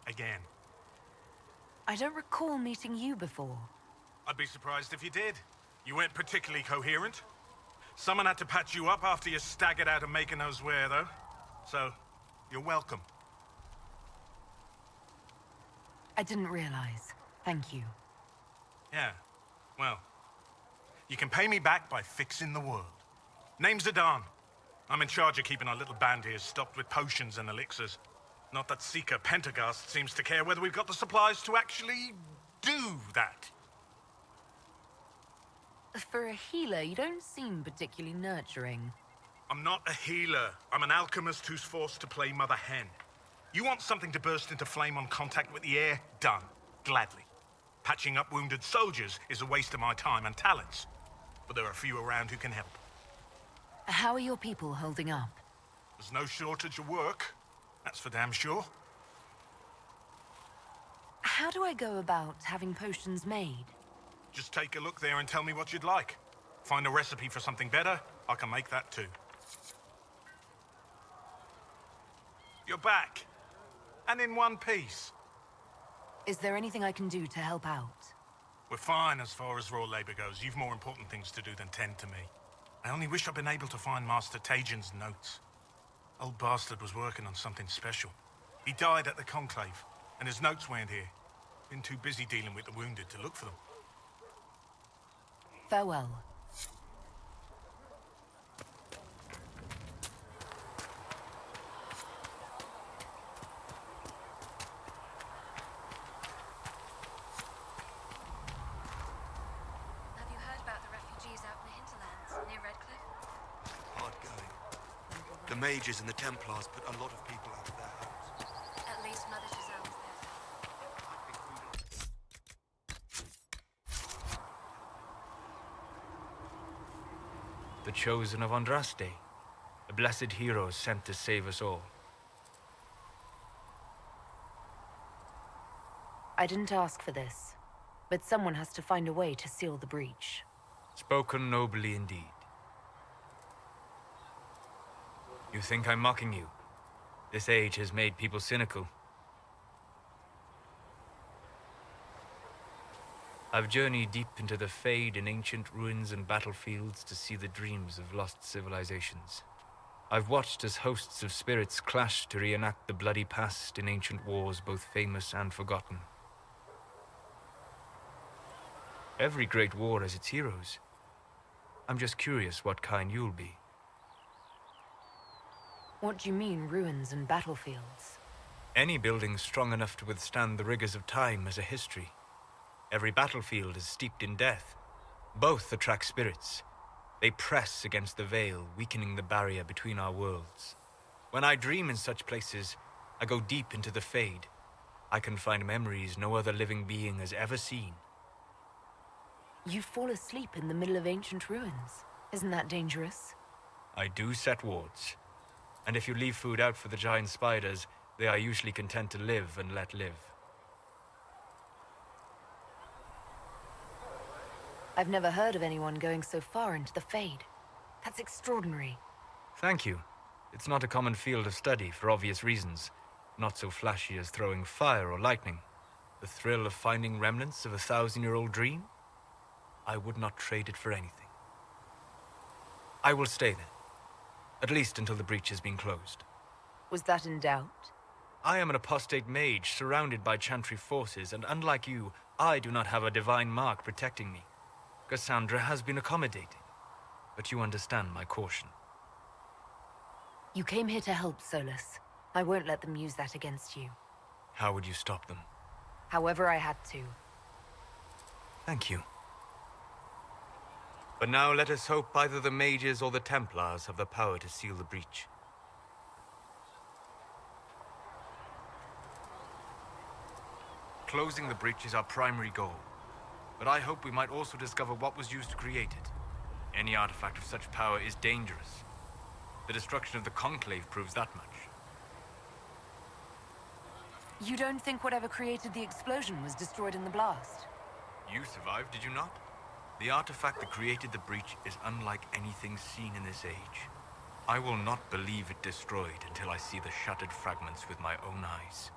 Speaker 14: Again.
Speaker 1: I don't recall meeting you before.
Speaker 14: I'd be surprised if you did. You weren't particularly coherent. Someone had to patch you up after you staggered out of making knows where, though. So, you're welcome.
Speaker 1: I didn't realize. Thank you.
Speaker 14: Yeah, well, you can pay me back by fixing the world. Name's Adan. I'm in charge of keeping our little band here stocked with potions and elixirs. Not that Seeker Pentagast seems to care whether we've got the supplies to actually do that.
Speaker 1: For a healer, you don't seem particularly nurturing.
Speaker 14: I'm not a healer. I'm an alchemist who's forced to play Mother Hen. You want something to burst into flame on contact with the air? Done. Gladly. Patching up wounded soldiers is a waste of my time and talents. But there are a few around who can help.
Speaker 1: How are your people holding up?
Speaker 14: There's no shortage of work. That's for damn sure.
Speaker 1: How do I go about having potions made?
Speaker 14: Just take a look there and tell me what you'd like. Find a recipe for something better, I can make that too. You're back. And in one piece.
Speaker 1: Is there anything I can do to help out?
Speaker 14: We're fine as far as raw labor goes. You've more important things to do than tend to me. I only wish I'd been able to find Master Tajin's notes. Old bastard was working on something special. He died at the Conclave, and his notes weren't here. Been too busy dealing with the wounded to look for them.
Speaker 1: Farewell.
Speaker 12: Have you heard about the refugees out in the hinterlands, near Redcliffe?
Speaker 13: Hard going. The mages and the Templars put a lot of people out of their homes.
Speaker 12: At least Mother Giselle was there.
Speaker 5: The chosen of Andraste, a blessed hero sent to save us all.
Speaker 1: I didn't ask for this, but someone has to find a way to seal the breach.
Speaker 5: Spoken nobly indeed. You think I'm mocking you? This age has made people cynical. I've journeyed deep into the Fade in ancient ruins and battlefields to see the dreams of lost civilizations. I've watched as hosts of spirits clash to reenact the bloody past in ancient wars both famous and forgotten. Every great war has its heroes. I'm just curious what kind you'll be.
Speaker 1: What do you mean, ruins and battlefields?
Speaker 5: Any building strong enough to withstand the rigors of time has a history. Every battlefield is steeped in death. Both attract spirits. They press against the veil, weakening the barrier between our worlds. When I dream in such places, I go deep into the Fade. I can find memories no other living being has ever seen.
Speaker 1: You fall asleep in the middle of ancient ruins. Isn't that dangerous?
Speaker 5: I do set wards. And if you leave food out for the giant spiders, they are usually content to live and let live.
Speaker 1: I've never heard of anyone going so far into the Fade. That's extraordinary.
Speaker 5: Thank you. It's not a common field of study for obvious reasons. Not so flashy as throwing fire or lightning. The thrill of finding remnants of a 1,000-year-old dream? I would not trade it for anything. I will stay then. At least until the breach has been closed.
Speaker 1: Was that in doubt?
Speaker 5: I am an apostate mage surrounded by chantry forces, and unlike you, I do not have a divine mark protecting me. Cassandra has been accommodating, but you understand my caution.
Speaker 1: You came here to help, Solas. I won't let them use that against you.
Speaker 5: How would you stop them?
Speaker 1: However I had to.
Speaker 5: Thank you. But now let us hope either the mages or the Templars have the power to seal the breach. Closing the breach is our primary goal. But I hope we might also discover what was used to create it. Any artifact of such power is dangerous. The destruction of the Conclave proves that much.
Speaker 1: You don't think whatever created the explosion was destroyed in the blast?
Speaker 5: You survived, did you not? The artifact that created the breach is unlike anything seen in this age. I will not believe it destroyed until I see the shattered fragments with my own eyes.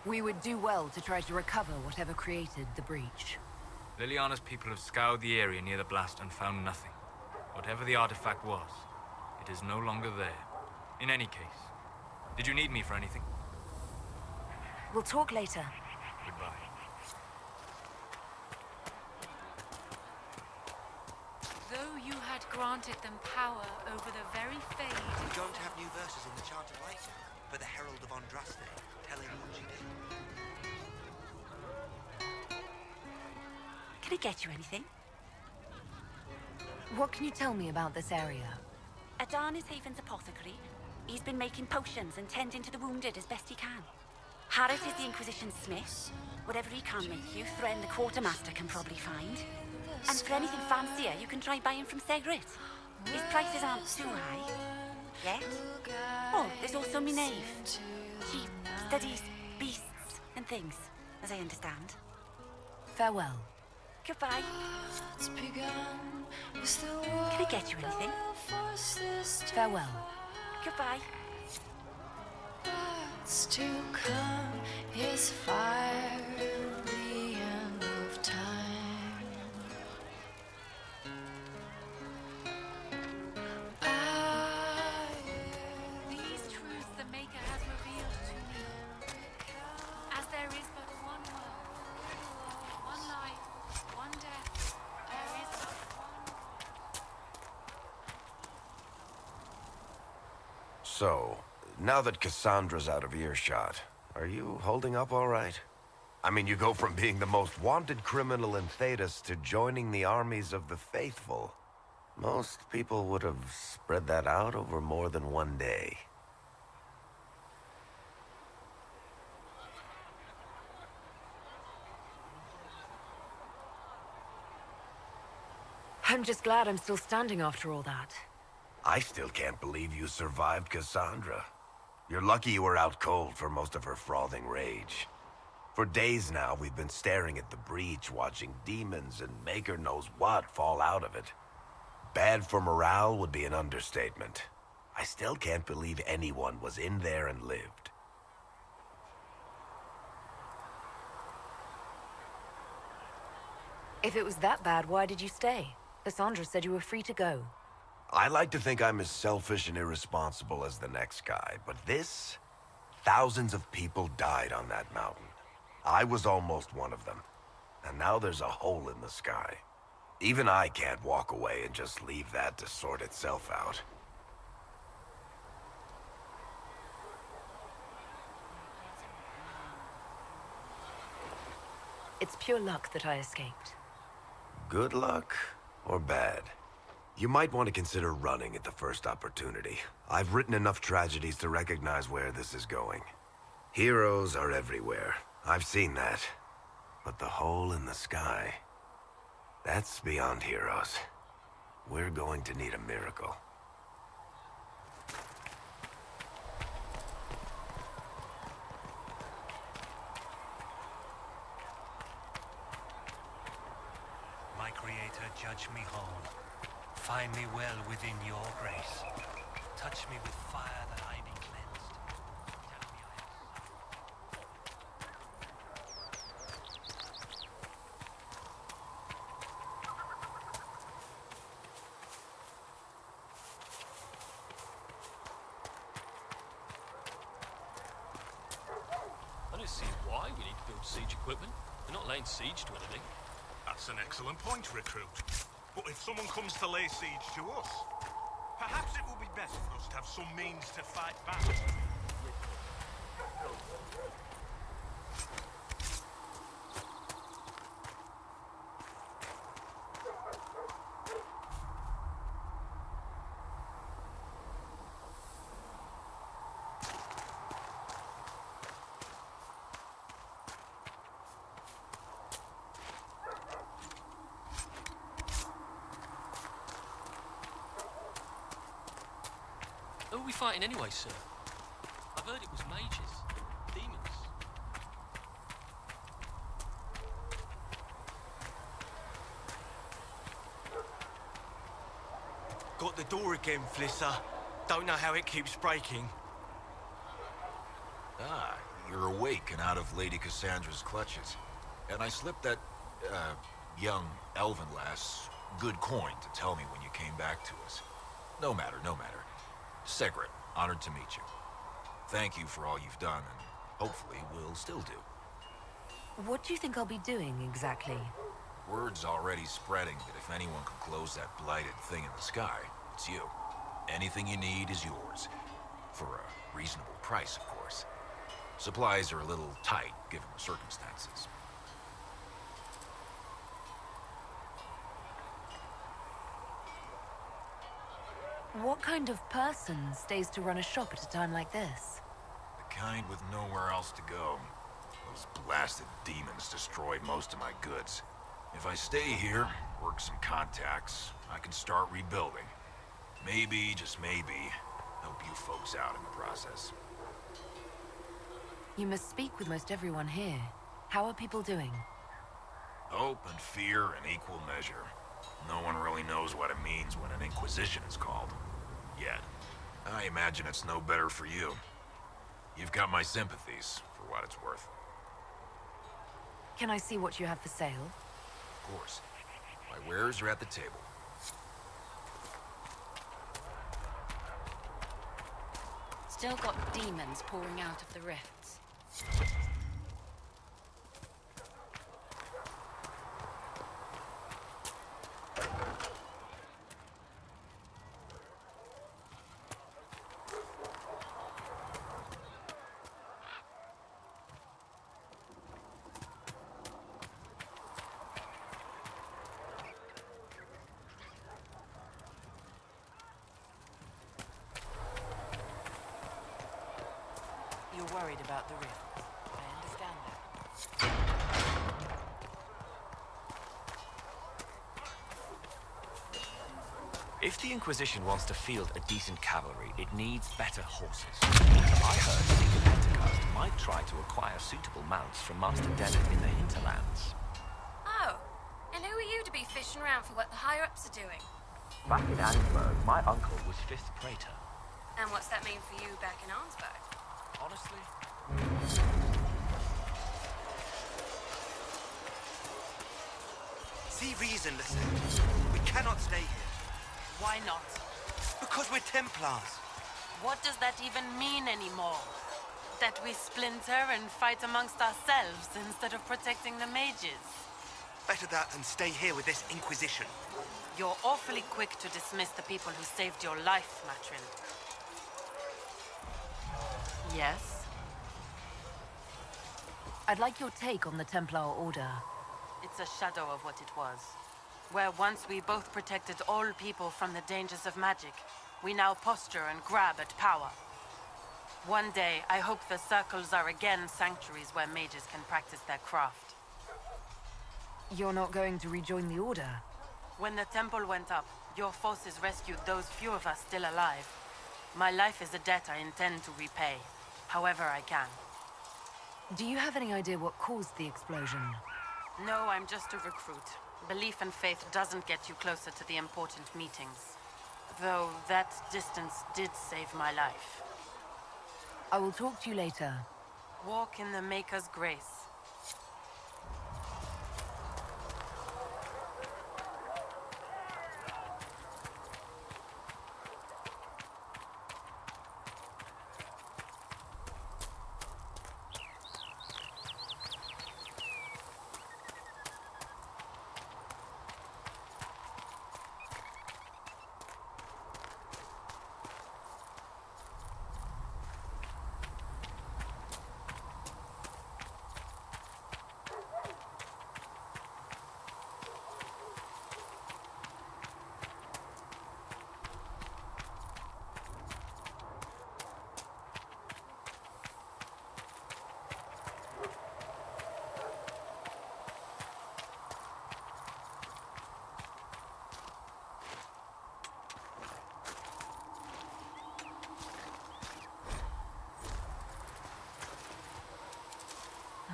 Speaker 1: We would do well to try to recover whatever created the breach.
Speaker 5: Liliana's people have scoured the area near the blast and found nothing. Whatever the artifact was, it is no longer there. In any case, did you need me for anything?
Speaker 1: We'll talk later.
Speaker 5: Goodbye.
Speaker 9: Though you had granted them power over the very fade...
Speaker 13: We're going to have new verses in the Chant of Light for the Herald of Andraste, telling what she did.
Speaker 12: Can I get you anything?
Speaker 1: What can you tell me about this area?
Speaker 12: Adan is Haven's apothecary. He's been making potions and tending to the wounded as best he can. Harris is the Inquisition's smith. Whatever he can make you, Thren the Quartermaster can probably find. And for anything fancier, you can try buying from Segret. His prices aren't too high. Yet. Oh, there's also Minave. She studies beasts and things, as I understand.
Speaker 1: Farewell.
Speaker 12: Goodbye. Can I get you anything?
Speaker 1: Farewell.
Speaker 12: Goodbye.
Speaker 15: What's to come is fire in the end of time.
Speaker 9: These truths the Maker has revealed to me. As there is but one world, one life, one death, there is but one...
Speaker 6: So, now that Cassandra's out of earshot, are you holding up all right? I mean, you go from being the most wanted criminal in Thedas to joining the armies of the faithful. Most people would have spread that out over more than one day.
Speaker 1: I'm just glad I'm still standing after all that.
Speaker 6: I still can't believe you survived Cassandra. You're lucky you were out cold for most of her frothing rage. For days now, we've been staring at the breach, watching demons and Maker knows what fall out of it. Bad for morale would be an understatement. I still can't believe anyone was in there and lived.
Speaker 1: If it was that bad, why did you stay? Cassandra said you were free to go.
Speaker 6: I like to think I'm as selfish and irresponsible as the next guy, but this... Thousands of people died on that mountain. I was almost one of them. And now there's a hole in the sky. Even I can't walk away and just leave that to sort itself out.
Speaker 1: It's pure luck that I escaped.
Speaker 6: Good luck or bad? You might want to consider running at the first opportunity. I've written enough tragedies to recognize where this is going. Heroes are everywhere. I've seen that. But the hole in the sky... that's beyond heroes. We're going to need a miracle.
Speaker 8: My Creator, judge me whole. Find me well within your grace. Touch me with fire that I be cleansed. Tell me
Speaker 16: I don't see why we need to build siege equipment. We're not laying siege to anything.
Speaker 14: That's an excellent point, Recruit. But if someone comes to lay siege to us, perhaps it will be best for us to have some means to fight back.
Speaker 16: Who are we fighting anyway, sir? I've heard it was mages. Demons.
Speaker 17: Got the door again, Flisser. Don't know how it keeps breaking.
Speaker 18: Ah, you're awake and out of Lady Cassandra's clutches. And I slipped that, young elven lass good coin to tell me when you came back to us. No matter, no matter. Segret, honored to meet you. Thank you for all you've done, and hopefully will still do.
Speaker 1: What do you think I'll be doing exactly?
Speaker 18: Word's already spreading that if anyone can close that blighted thing in the sky, it's you. Anything you need is yours. For a reasonable price, of course. Supplies are a little tight, given the circumstances.
Speaker 1: What kind of person stays to run a shop at a time like this?
Speaker 18: The kind with nowhere else to go. Those blasted demons destroyed most of my goods. If I stay here, work some contacts, I can start rebuilding. Maybe, just maybe, help you folks out in the process.
Speaker 1: You must speak with most everyone here. How are people doing?
Speaker 18: Hope and fear in equal measure. No one really knows what it means when an Inquisition is called. Yet. I imagine it's no better for you. You've got my sympathies, for what it's worth.
Speaker 1: Can I see what you have for sale?
Speaker 18: Of course. My wares are at the table.
Speaker 9: Still got demons pouring out of the rifts.
Speaker 19: You're worried about the rifts. I understand that.
Speaker 17: If the Inquisition wants to field a decent cavalry, it needs better horses. I heard Secret Undercut might try to acquire suitable mounts from Master Dennett in the hinterlands.
Speaker 12: Oh, and who are you to be fishing around for what the higher-ups are doing?
Speaker 17: Back in Ansburg, my uncle was 5th Praetor.
Speaker 12: And what's that mean for you back in Arnsberg?
Speaker 17: Honestly?
Speaker 13: See reason, listen. We cannot stay here.
Speaker 19: Why not?
Speaker 13: Because we're Templars.
Speaker 19: What does that even mean anymore? That we splinter and fight amongst ourselves instead of protecting the mages?
Speaker 13: Better that than stay here with this Inquisition.
Speaker 19: You're awfully quick to dismiss the people who saved your life, Matrin. Yes?
Speaker 1: I'd like your take on the Templar Order.
Speaker 19: It's a shadow of what it was. Where once we both protected all people from the dangers of magic, we now posture and grab at power. One day, I hope the circles are again sanctuaries where mages can practice their craft.
Speaker 1: You're not going to rejoin the Order?
Speaker 19: When the temple went up, your forces rescued those few of us still alive. My life is a debt I intend to repay, however I can.
Speaker 1: Do you have any idea what caused the explosion?
Speaker 19: No, I'm just a recruit. Belief and faith doesn't get you closer to the important meetings. Though that distance did save my life.
Speaker 1: I will talk to you later.
Speaker 19: Walk in the Maker's grace.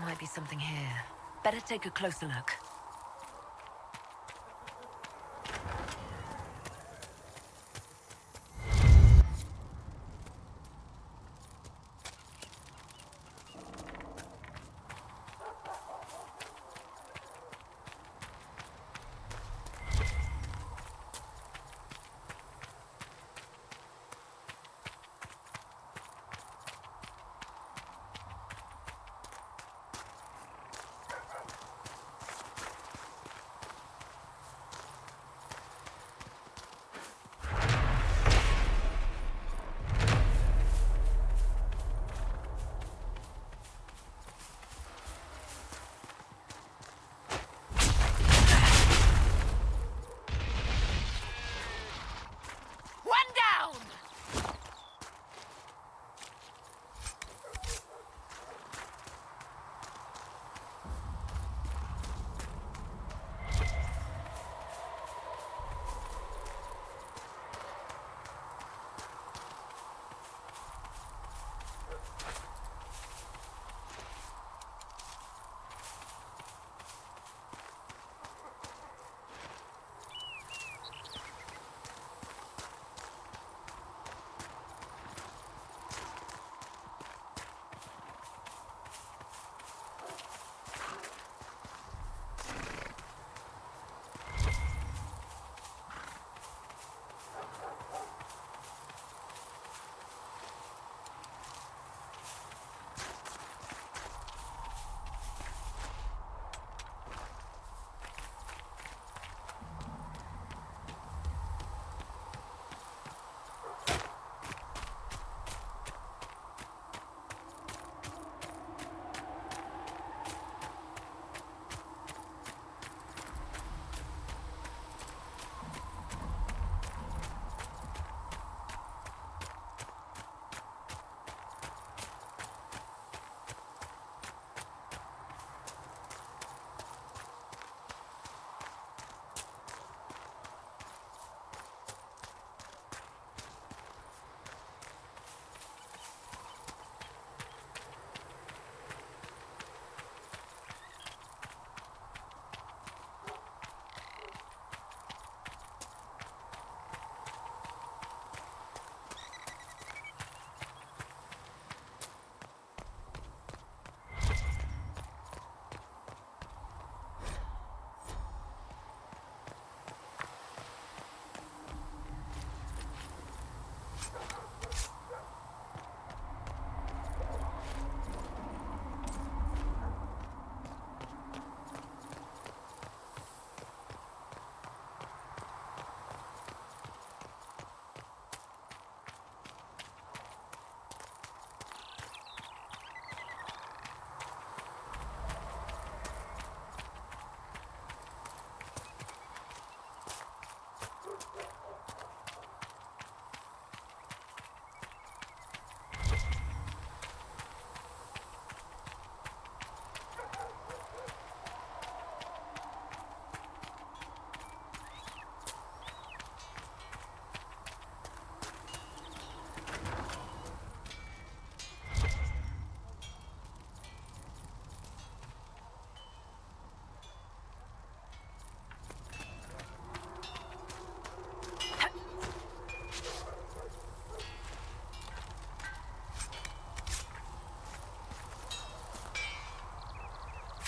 Speaker 1: Might be something here. Better take a closer look.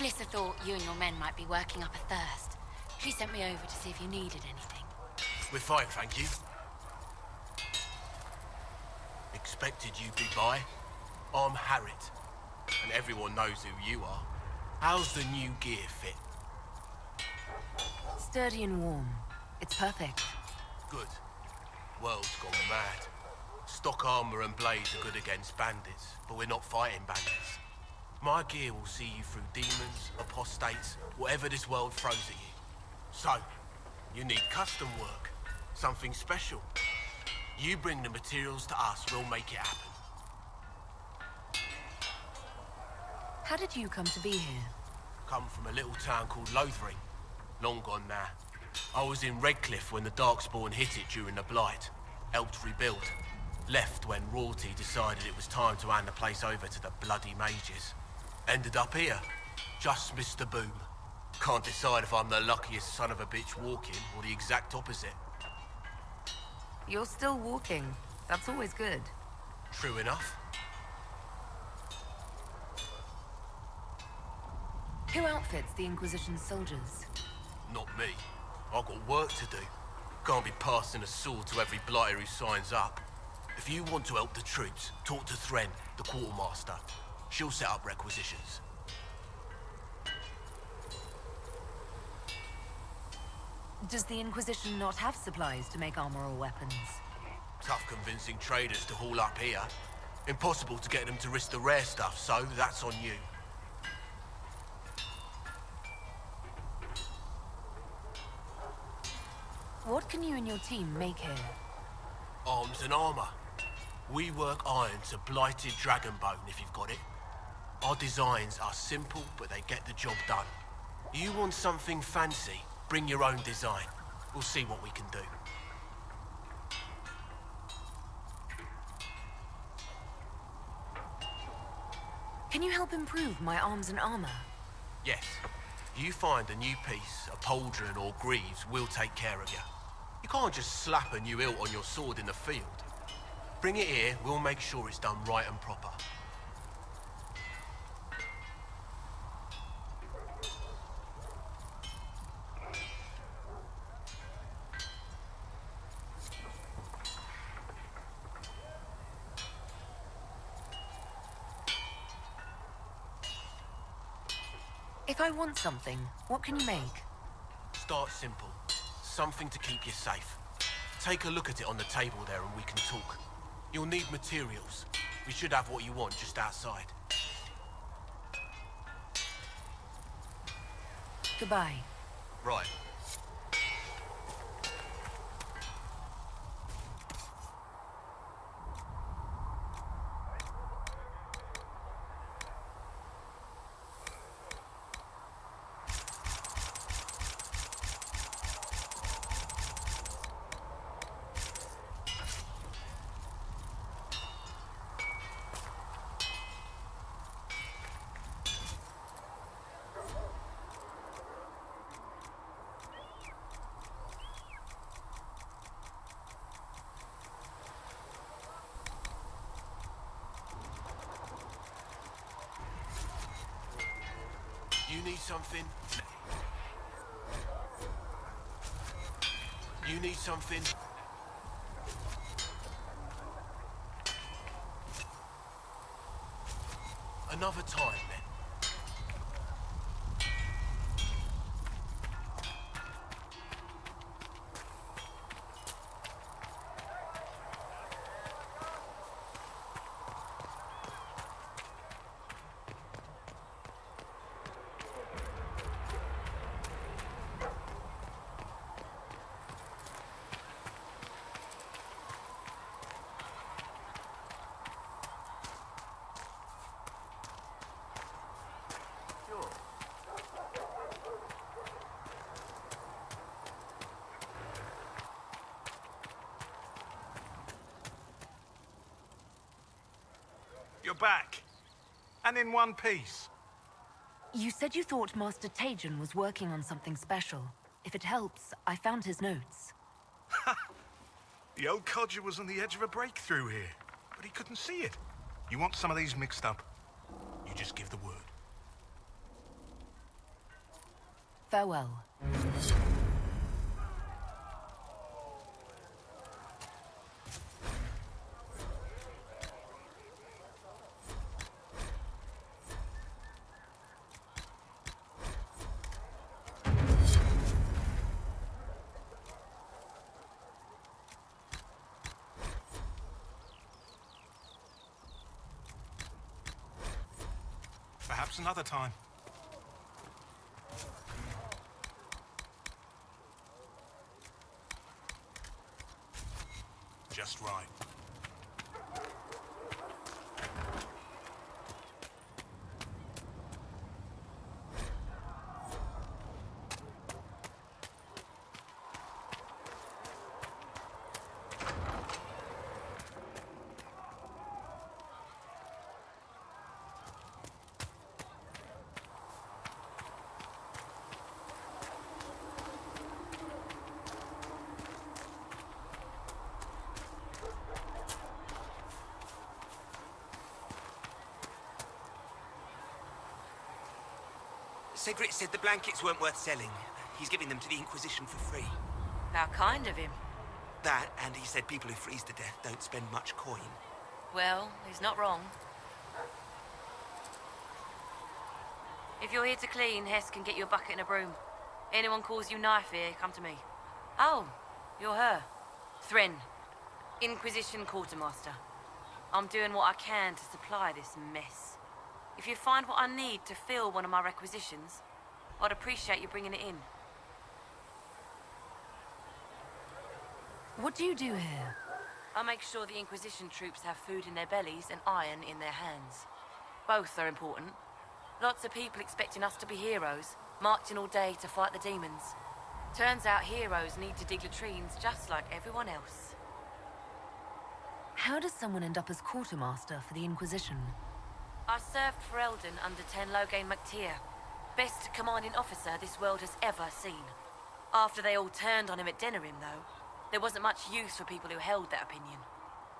Speaker 4: Flissa thought you and your men might be working up a thirst. She sent me over to see if you needed anything.
Speaker 7: We're fine, thank you. Expected you'd be by. I'm Harriet, and everyone knows who you are. How's the new gear fit?
Speaker 1: Sturdy and warm. It's perfect.
Speaker 7: Good. World's gone mad. Stock armor and blades are good against bandits, but we're not fighting bandits. My gear will see you through demons, apostates, whatever this world throws at you. So, you need custom work. Something special. You bring the materials to us, we'll make it happen.
Speaker 1: How did you come to be here?
Speaker 7: Come from a little town called Lothering. Long gone now. I was in Redcliffe when the Darkspawn hit it during the Blight. Helped rebuild. Left when royalty decided it was time to hand the place over to the bloody mages. Ended up here. Just missed the boom. Can't decide if I'm the luckiest son of a bitch walking or the exact opposite.
Speaker 1: You're still walking. That's always good.
Speaker 7: True enough.
Speaker 1: Who outfits the Inquisition's soldiers?
Speaker 7: Not me. I've got work to do. Can't be passing a sword to every blighter who signs up. If you want to help the troops, talk to Thren, the quartermaster. She'll set up requisitions.
Speaker 1: Does the Inquisition not have supplies to make armor or weapons?
Speaker 7: Tough convincing traders to haul up here. Impossible to get them to risk the rare stuff, so that's on you.
Speaker 1: What can you and your team make here?
Speaker 7: Arms and armor. We work iron to blighted dragonbone if you've got it. Our designs are simple, but they get the job done. You want something fancy? Bring your own design. We'll see what we can do.
Speaker 1: Can you help improve my arms and armor?
Speaker 7: Yes. You find a new piece, a pauldron or greaves, we'll take care of you. You can't just slap a new hilt on your sword in the field. Bring it here, we'll make sure it's done right and proper.
Speaker 1: If I want something, what can you make?
Speaker 7: Start simple. Something to keep you safe. Take a look at it on the table there and we can talk. You'll need materials. We should have what you want just outside.
Speaker 1: Goodbye.
Speaker 7: Right. You need something? You need something? Another time, then.
Speaker 14: You're back. And in one piece.
Speaker 1: You said you thought Master Tajan was working on something special. If it helps, I found his notes.
Speaker 14: The old codger was on the edge of a breakthrough here, but he couldn't see it. You want some of these mixed up? You just give the word.
Speaker 1: Farewell.
Speaker 14: Perhaps another time. Just right.
Speaker 20: Cedric said the blankets weren't worth selling. He's giving them to the Inquisition for free.
Speaker 19: How kind of him.
Speaker 20: That, and he said people who freeze to death don't spend much coin.
Speaker 19: Well, he's not wrong. If you're here to clean, Hess can get you a bucket and a broom. Anyone calls you knife here, come to me. Oh, you're her. Thren, Inquisition Quartermaster. I'm doing what I can to supply this mess. If you find what I need to fill one of my requisitions, I'd appreciate you bringing it in.
Speaker 1: What do you do here?
Speaker 19: I make sure the Inquisition troops have food in their bellies and iron in their hands. Both are important. Lots of people expecting us to be heroes, marching all day to fight the demons. Turns out heroes need to dig latrines just like everyone else.
Speaker 1: How does someone end up as quartermaster for the Inquisition?
Speaker 19: I served for Eldon under Ten Loghain MacTier, best commanding officer this world has ever seen. After they all turned on him at Denerim, though, there wasn't much use for people who held that opinion.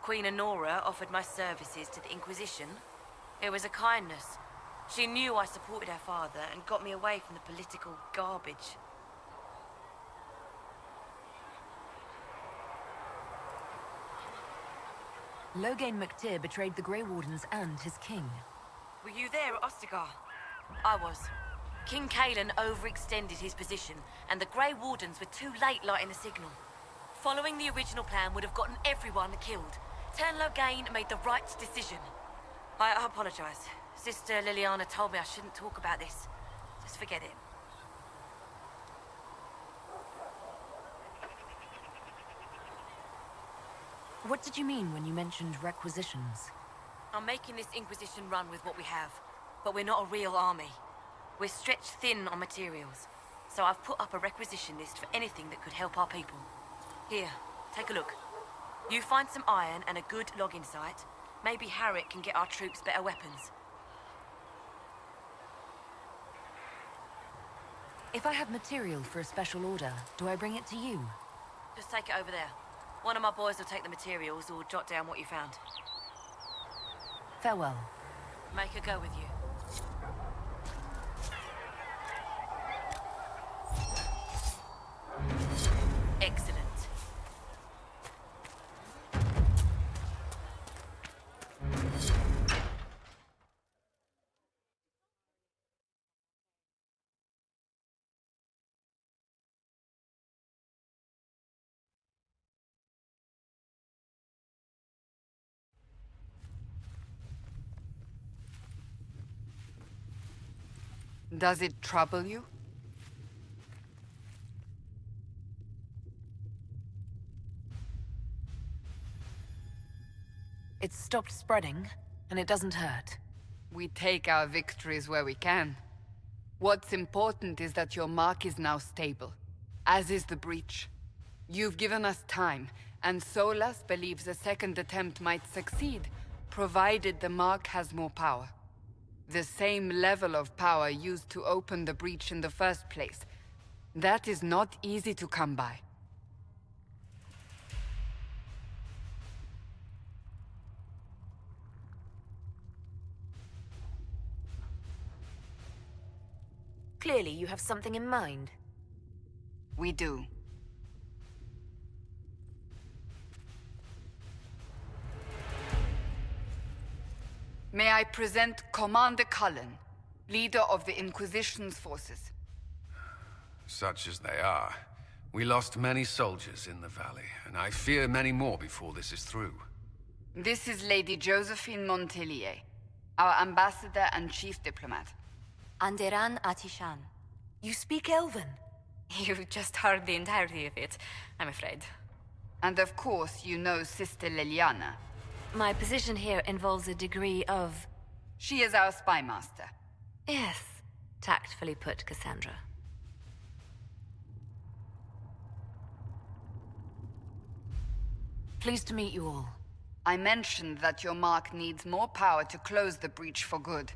Speaker 19: Queen Honora offered my services to the Inquisition. It was a kindness. She knew I supported her father and got me away from the political garbage.
Speaker 1: Loghain MacTier betrayed the Grey Wardens and his king.
Speaker 19: Were you there at Ostagar? I was. King Cullen overextended his position, and the Grey Wardens were too late lighting the signal. Following the original plan would have gotten everyone killed. Ten Loghain made the right decision. I apologize. Sister Liliana told me I shouldn't talk about this. Just forget it.
Speaker 1: What did you mean when you mentioned requisitions?
Speaker 19: I'm making this Inquisition run with what we have, but we're not a real army. We're stretched thin on materials, so I've put up a requisition list for anything that could help our people. Here, take a look. You find some iron and a good logging site, maybe Harriet can get our troops better weapons.
Speaker 1: If I have material for a special order, do I bring it to you?
Speaker 19: Just take it over there. One of my boys will take the materials or jot down what you found.
Speaker 1: Farewell.
Speaker 19: Make a go with you. Excellent.
Speaker 2: Does it trouble you?
Speaker 1: It's stopped spreading, and it doesn't hurt.
Speaker 2: We take our victories where we can. What's important is that your mark is now stable, as is the breach. You've given us time, and Solas believes a second attempt might succeed, provided the mark has more power. The same level of power used to open the breach in the first place. That is not easy to come by.
Speaker 1: Clearly, you have something in mind.
Speaker 2: We do. May I present Commander Cullen, leader of the Inquisition's forces.
Speaker 21: Such as they are. We lost many soldiers in the valley, and I fear many more before this is through.
Speaker 2: This is Lady Josephine Montelier, our ambassador and chief diplomat.
Speaker 4: Anderan Atishan.
Speaker 1: You speak Elven?
Speaker 4: You've just heard the entirety of it, I'm afraid.
Speaker 2: And of course, you know Sister Liliana.
Speaker 4: My position here involves a degree of...
Speaker 2: She is our spy master.
Speaker 4: Yes, tactfully put, Cassandra.
Speaker 1: Pleased to meet you all.
Speaker 2: I mentioned that your mark needs more power to close the breach for good.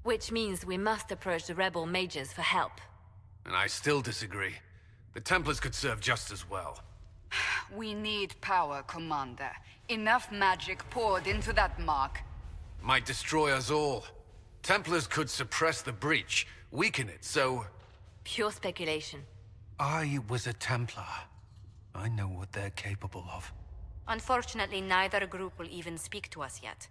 Speaker 4: Which means we must approach the rebel mages for help.
Speaker 21: And I still disagree. The Templars could serve just as well.
Speaker 2: We need power, Commander. Enough magic poured into that mark.
Speaker 21: Might destroy us all. Templars could suppress the breach, weaken it, so...
Speaker 4: Pure speculation.
Speaker 21: I was a Templar. I know what they're capable of.
Speaker 22: Unfortunately, neither group will even speak to us yet.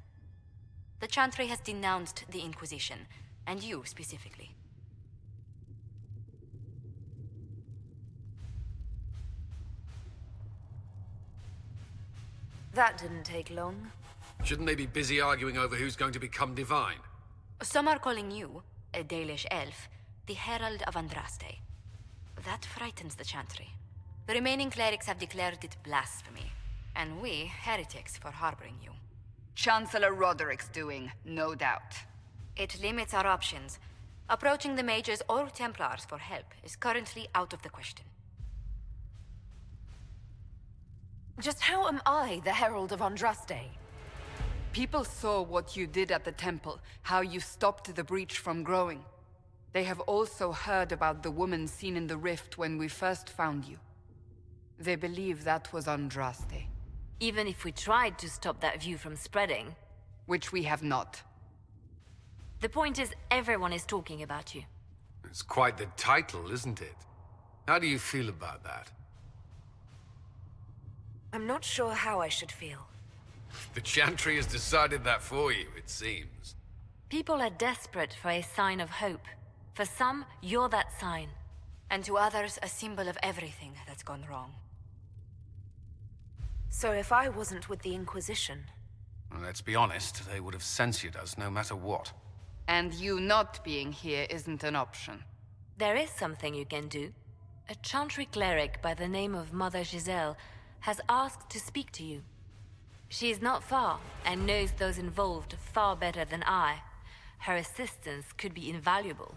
Speaker 22: The Chantry has denounced the Inquisition, and you specifically.
Speaker 1: That didn't take long.
Speaker 21: Shouldn't they be busy arguing over who's going to become divine?
Speaker 22: Some are calling you, a Dalish elf, the Herald of Andraste. That frightens the Chantry. The remaining clerics have declared it blasphemy, and we, heretics, for harboring you.
Speaker 2: Chancellor Roderick's doing, no doubt.
Speaker 22: It limits our options. Approaching the mages or Templars for help is currently out of the question.
Speaker 1: Just how am I the Herald of Andraste?
Speaker 2: People saw what you did at the temple, how you stopped the breach from growing. They have also heard about the woman seen in the rift when we first found you. They believe that was Andraste.
Speaker 4: Even if we tried to stop that view from spreading...
Speaker 2: Which we have not.
Speaker 4: The point is, everyone is talking about you.
Speaker 21: It's quite the title, isn't it? How do you feel about that?
Speaker 1: I'm not sure how I should feel.
Speaker 21: The Chantry has decided that for you, it seems.
Speaker 4: People are desperate for a sign of hope. For some, you're that sign.
Speaker 22: And to others, a symbol of everything that's gone wrong.
Speaker 1: So if I wasn't with the Inquisition...
Speaker 21: Well, let's be honest, they would have censored us no matter what.
Speaker 2: And you not being here isn't an option.
Speaker 4: There is something you can do. A Chantry cleric by the name of Mother Giselle has asked to speak to you. She is not far, and knows those involved far better than I. Her assistance could be invaluable.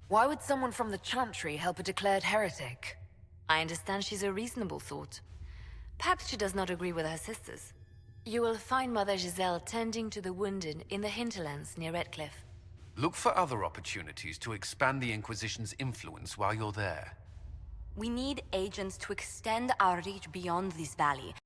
Speaker 1: Why would someone from the Chantry help a declared heretic?
Speaker 4: I understand she's a reasonable sort. Perhaps she does not agree with her sisters. You will find Mother Giselle tending to the wounded in the hinterlands near Redcliffe.
Speaker 21: Look for other opportunities to expand the Inquisition's influence while you're there.
Speaker 22: We need agents to extend our reach beyond this valley.